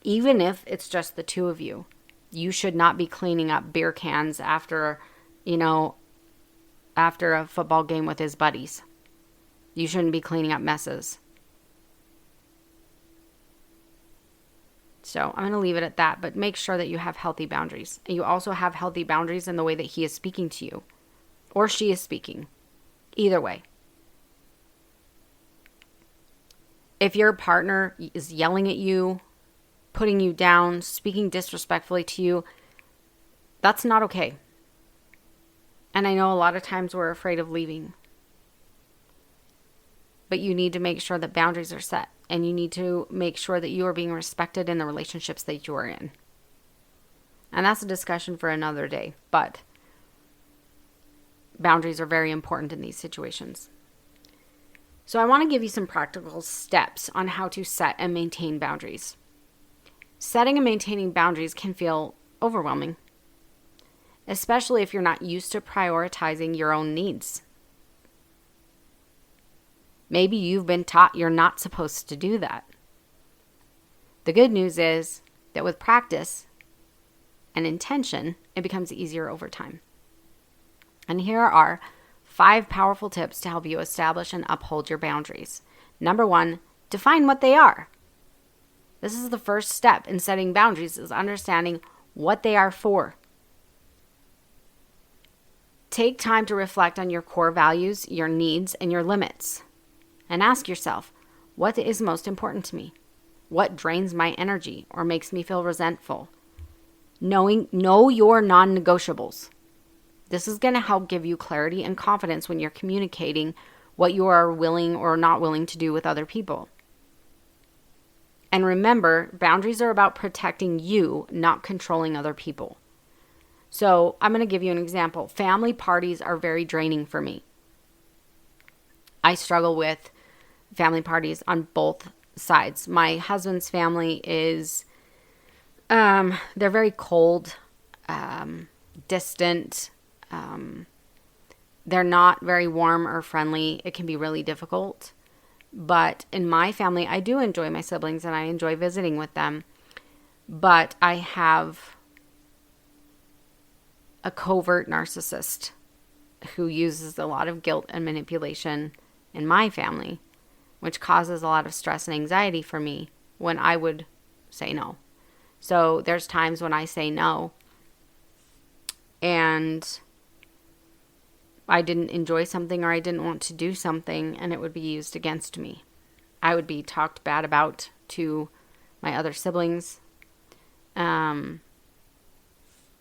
Even if it's just the 2 of you, you should not be cleaning up beer cans after a football game with his buddies. You shouldn't be cleaning up messes. So I'm going to leave it at that, but make sure that you have healthy boundaries. And you also have healthy boundaries in the way that he is speaking to you, or she is speaking. Either way. If your partner is yelling at you, putting you down, speaking disrespectfully to you, that's not okay. And I know a lot of times we're afraid of leaving. But you need to make sure that boundaries are set. And you need to make sure that you are being respected in the relationships that you are in. And that's a discussion for another day. But boundaries are very important in these situations. So I want to give you some practical steps on how to set and maintain boundaries. Setting and maintaining boundaries can feel overwhelming, especially if you're not used to prioritizing your own needs. Maybe you've been taught you're not supposed to do that. The good news is that with practice and intention, it becomes easier over time. And here are 5 powerful tips to help you establish and uphold your boundaries. Number 1, define what they are. This is the first step in setting boundaries, is understanding what they are for. Take time to reflect on your core values, your needs, and your limits. And ask yourself, what is most important to me? What drains my energy or makes me feel resentful? Know your non-negotiables. This is going to help give you clarity and confidence when you're communicating what you are willing or not willing to do with other people. And remember, boundaries are about protecting you, not controlling other people. So I'm going to give you an example. Family parties are very draining for me. I struggle with family parties on both sides. My husband's family is, they're very cold, distant. They're not very warm or friendly. It can be really difficult. But in my family, I do enjoy my siblings and I enjoy visiting with them. But I have a covert narcissist who uses a lot of guilt and manipulation in my family, which causes a lot of stress and anxiety for me when I would say no. So there's times when I say no and I didn't enjoy something or I didn't want to do something, and it would be used against me. I would be talked bad about to my other siblings.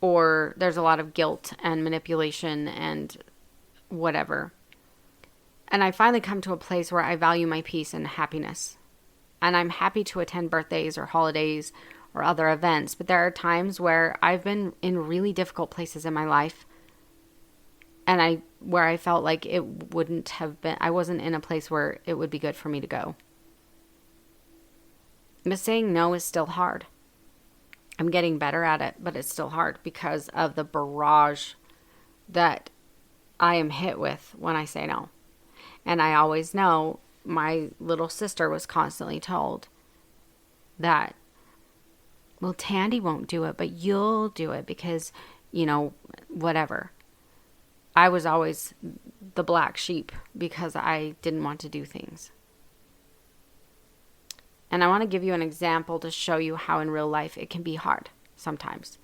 Or there's a lot of guilt and manipulation and whatever. And I finally come to a place where I value my peace and happiness. And I'm happy to attend birthdays or holidays or other events. But there are times where I've been in really difficult places in my life. And where I felt like it wouldn't have been, I wasn't in a place where it would be good for me to go. But saying no is still hard. I'm getting better at it, but it's still hard because of the barrage that I am hit with when I say no. And I always know my little sister was constantly told that, well, Tandi won't do it, but you'll do it because, whatever. I was always the black sheep because I didn't want to do things. And I want to give you an example to show you how in real life it can be hard sometimes.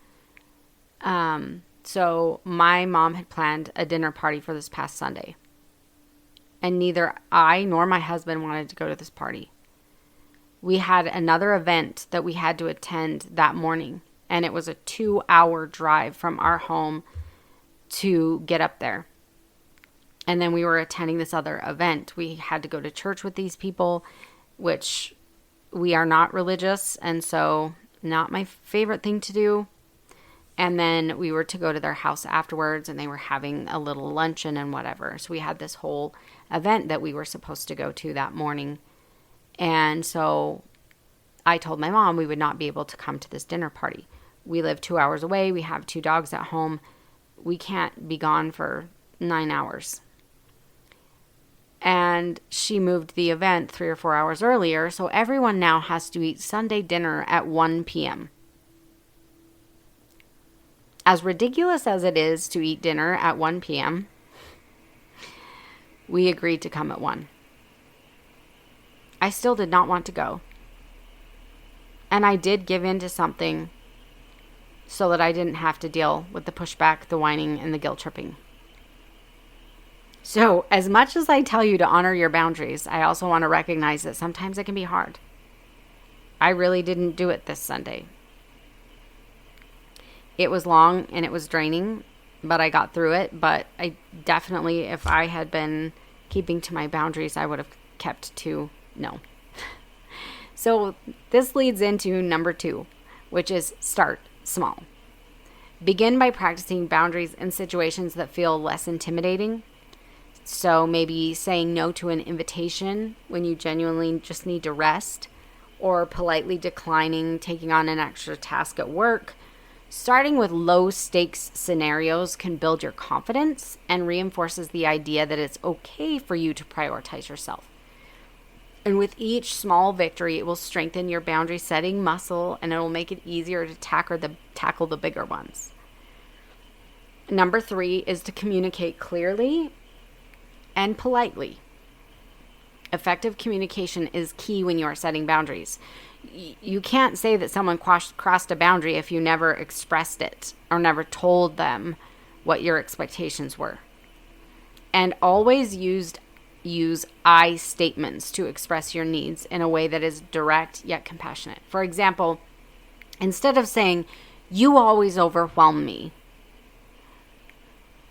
So my mom had planned a dinner party for this past Sunday. And neither I nor my husband wanted to go to this party. We had another event that we had to attend that morning. And it was a 2-hour drive from our home to get up there. And then we were attending this other event. We had to go to church with these people, which we are not religious. And so not my favorite thing to do. And then we were to go to their house afterwards, and they were having a little luncheon and whatever. So we had this whole event that we were supposed to go to that morning. And so I told my mom we would not be able to come to this dinner party. We live 2 hours away. We have 2 dogs at home. We can't be gone for 9 hours. And she moved the event 3 or 4 hours earlier. So everyone now has to eat Sunday dinner at 1 p.m. As ridiculous as it is to eat dinner at 1 p.m., we agreed to come at 1. I still did not want to go. And I did give in to something so that I didn't have to deal with the pushback, the whining, and the guilt tripping. So as much as I tell you to honor your boundaries, I also want to recognize that sometimes it can be hard. I really didn't do it this Sunday. It was long and it was draining, but I got through it. But I definitely, if I had been keeping to my boundaries, I would have kept to no. So this leads into number 2, which is start small. Begin by practicing boundaries in situations that feel less intimidating. So maybe saying no to an invitation when you genuinely just need to rest, or politely declining taking on an extra task at work. Starting with low stakes scenarios can build your confidence and reinforces the idea that it's okay for you to prioritize yourself. And with each small victory, it will strengthen your boundary setting muscle, and it will make it easier to tackle the bigger ones. Number 3 is to communicate clearly and politely. Effective communication is key when you are setting boundaries. You can't say that someone crossed a boundary if you never expressed it or never told them what your expectations were. And always use I statements to express your needs in a way that is direct yet compassionate. For example, instead of saying, "You always overwhelm me,"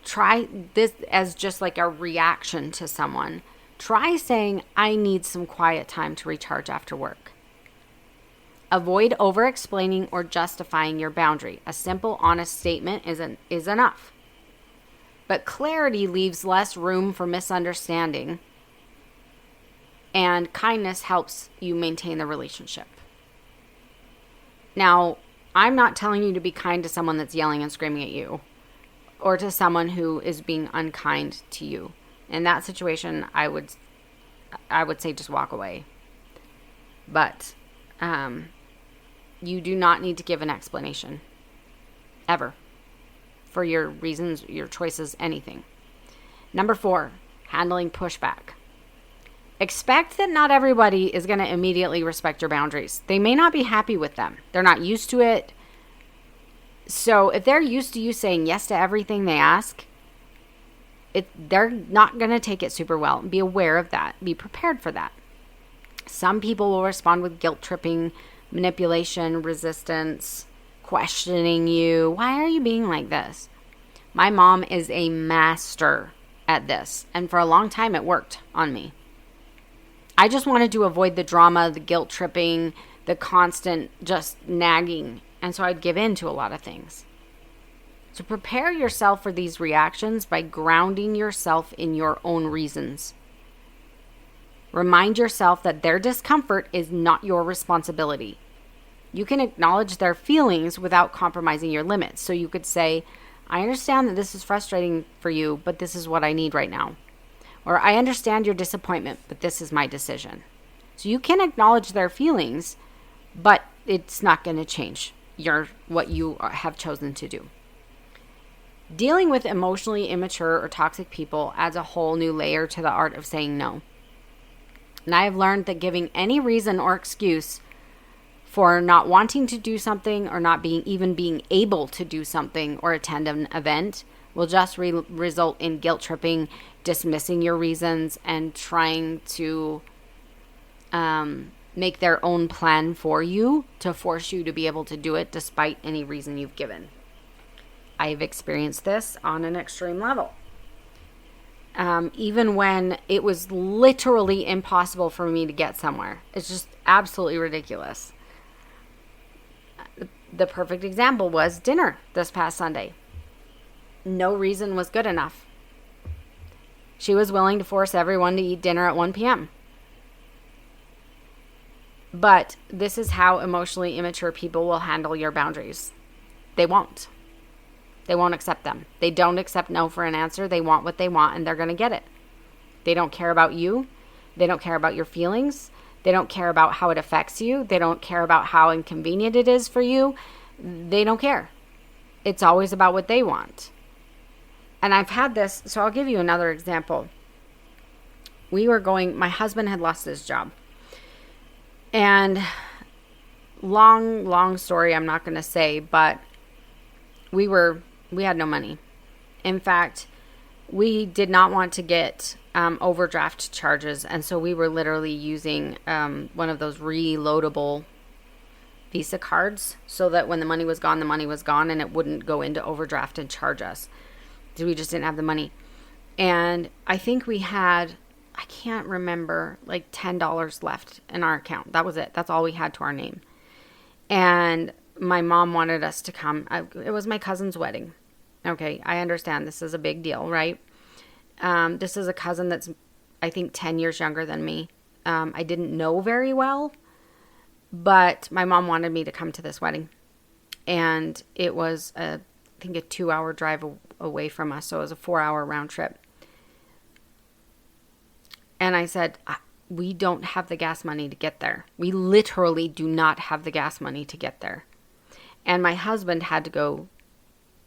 try this as just like a reaction to someone. Try saying, "I need some quiet time to recharge after work." Avoid over-explaining or justifying your boundary. A simple, honest statement is enough. But clarity leaves less room for misunderstanding, and kindness helps you maintain the relationship. Now, I'm not telling you to be kind to someone that's yelling and screaming at you, or to someone who is being unkind to you. In that situation, I would say just walk away. But you do not need to give an explanation, ever, for your reasons, your choices, anything. Number 4, handling pushback. Expect that not everybody is going to immediately respect your boundaries. They may not be happy with them. They're not used to it. So if they're used to you saying yes to everything they ask, they're not going to take it super well. Be aware of that. Be prepared for that. Some people will respond with guilt tripping, manipulation, resistance, questioning you. Why are you being like this? My mom is a master at this, and for a long time it worked on me. I just wanted to avoid the drama, the guilt tripping, the constant just nagging, and so I'd give in to a lot of things. So prepare yourself for these reactions by grounding yourself in your own reasons. Remind yourself that their discomfort is not your responsibility. You can acknowledge their feelings without compromising your limits. So you could say, "I understand that this is frustrating for you, but this is what I need right now." Or, "I understand your disappointment, but this is my decision." So you can acknowledge their feelings, but it's not going to change what you have chosen to do. Dealing with emotionally immature or toxic people adds a whole new layer to the art of saying no. And I have learned that giving any reason or excuse for not wanting to do something or not being able to do something or attend an event will just result in guilt tripping, dismissing your reasons, and trying to make their own plan for you to force you to be able to do it despite any reason you've given. I've experienced this on an extreme level. Even when it was literally impossible for me to get somewhere. It's just absolutely ridiculous. The perfect example was dinner this past Sunday. No reason was good enough. She was willing to force everyone to eat dinner at 1 p.m. But this is how emotionally immature people will handle your boundaries. They won't. They won't accept them. They don't accept no for an answer. They want what they want, and they're going to get it. They don't care about you. They don't care about your feelings. They don't care about how it affects you. They don't care about how inconvenient it is for you. They don't care. It's always about what they want. And I've had this, so I'll give you another example. My husband had lost his job. And long story I'm not going to say, but we had no money. In fact, we did not want to get overdraft charges, and so we were literally using one of those reloadable Visa cards so that when the money was gone and it wouldn't go into overdraft and charge us. We just didn't have the money. And I think we had, I can't remember, like $10 left in our account. That was it. That's all we had to our name. And my mom wanted us to come. It was my cousin's wedding. Okay, I understand this is a big deal, right? This is a cousin that's, I think, 10 years younger than me. I didn't know very well, but my mom wanted me to come to this wedding. And it was, I think, a 2-hour drive away from us, so it was a 4-hour round trip. And I said, we don't have the gas money to get there. We literally do not have the gas money to get there. And my husband had to go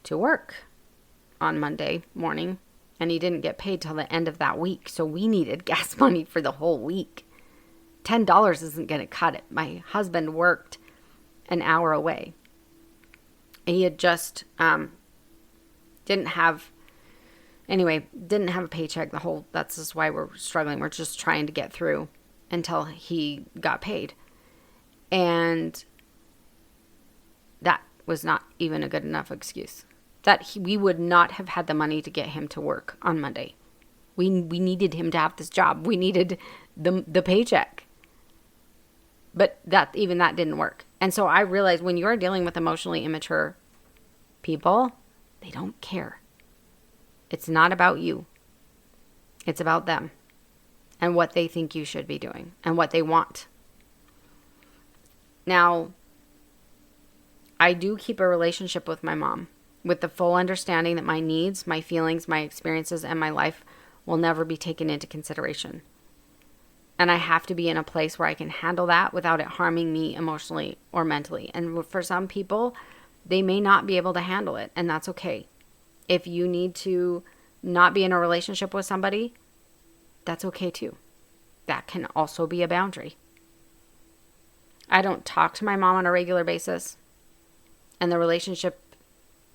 to work on Monday morning, and he didn't get paid till the end of that week. So we needed gas money for the whole week. $10 isn't going to cut it. My husband worked an hour away. He had just didn't have a paycheck that's just why we're struggling. We're just trying to get through until he got paid. And that was not even a good enough excuse. We would not have had the money to get him to work on Monday. We needed him to have this job. We needed the paycheck. But that didn't work. And so I realized when you're dealing with emotionally immature people, they don't care. It's not about you. It's about them and what they think you should be doing and what they want. Now, I do keep a relationship with my mom with the full understanding that my needs, my feelings, my experiences, and my life will never be taken into consideration. And I have to be in a place where I can handle that without it harming me emotionally or mentally. And for some people, they may not be able to handle it, and that's okay. If you need to not be in a relationship with somebody, that's okay too. That can also be a boundary. I don't talk to my mom on a regular basis, and the relationship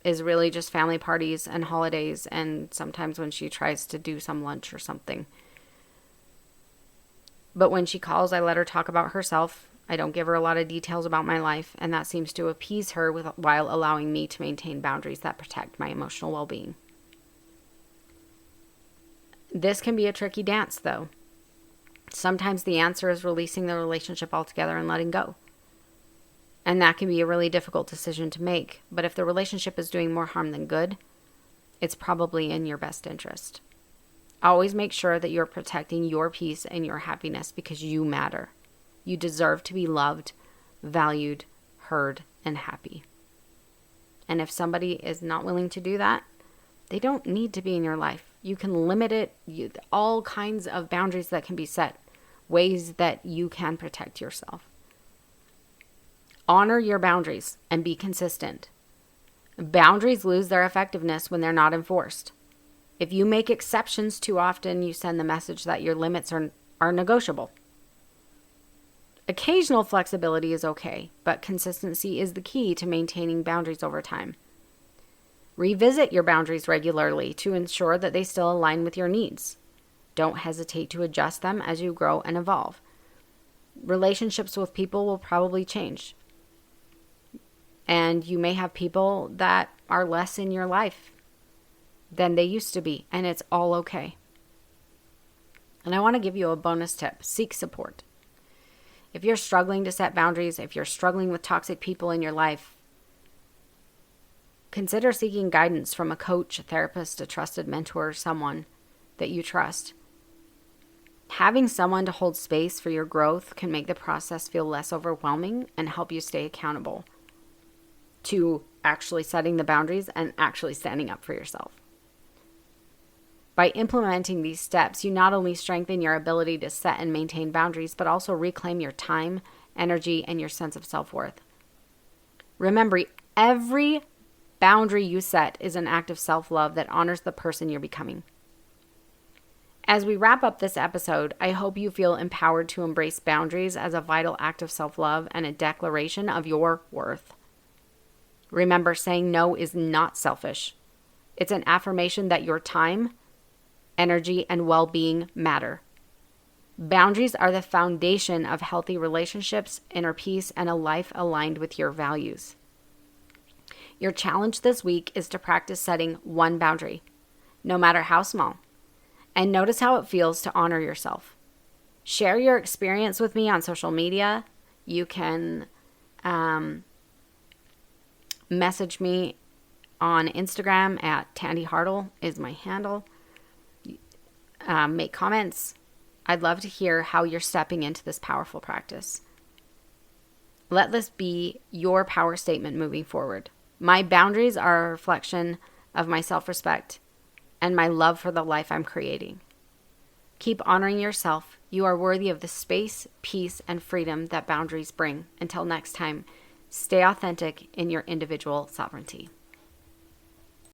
is really just family parties and holidays, and sometimes when she tries to do some lunch or something. But when she calls, I let her talk about herself. I don't give her a lot of details about my life, and that seems to appease her while allowing me to maintain boundaries that protect my emotional well-being. This can be a tricky dance, though. Sometimes the answer is releasing the relationship altogether and letting go. And that can be a really difficult decision to make. But if the relationship is doing more harm than good, it's probably in your best interest. Always make sure that you're protecting your peace and your happiness because you matter. You deserve to be loved, valued, heard, and happy. And if somebody is not willing to do that, they don't need to be in your life. You can limit it, all kinds of boundaries that can be set, ways that you can protect yourself. Honor your boundaries and be consistent. Boundaries lose their effectiveness when they're not enforced. If you make exceptions too often, you send the message that your limits are negotiable. Occasional flexibility is okay, but consistency is the key to maintaining boundaries over time. Revisit your boundaries regularly to ensure that they still align with your needs. Don't hesitate to adjust them as you grow and evolve. Relationships with people will probably change. And you may have people that are less in your life than they used to be, and it's all okay. And I want to give you a bonus tip. Seek support. If you're struggling to set boundaries, if you're struggling with toxic people in your life, consider seeking guidance from a coach, a therapist, a trusted mentor, someone that you trust. Having someone to hold space for your growth can make the process feel less overwhelming and help you stay accountable to actually setting the boundaries and actually standing up for yourself. By implementing these steps, you not only strengthen your ability to set and maintain boundaries, but also reclaim your time, energy, and your sense of self-worth. Remember, every boundary you set is an act of self-love that honors the person you're becoming. As we wrap up this episode, I hope you feel empowered to embrace boundaries as a vital act of self-love and a declaration of your worth. Remember, saying no is not selfish. It's an affirmation that your time, energy, and well-being matter. Boundaries are the foundation of healthy relationships, inner peace, and a life aligned with your values. Your challenge this week is to practice setting one boundary, no matter how small, and notice how it feels to honor yourself. Share your experience with me on social media. You can message me on Instagram at Tandi Hartle is my handle. Make comments. I'd love to hear how you're stepping into this powerful practice. Let this be your power statement moving forward. My boundaries are a reflection of my self-respect and my love for the life I'm creating. Keep honoring yourself. You are worthy of the space, peace, and freedom that boundaries bring. Until next time, stay authentic in your individual sovereignty.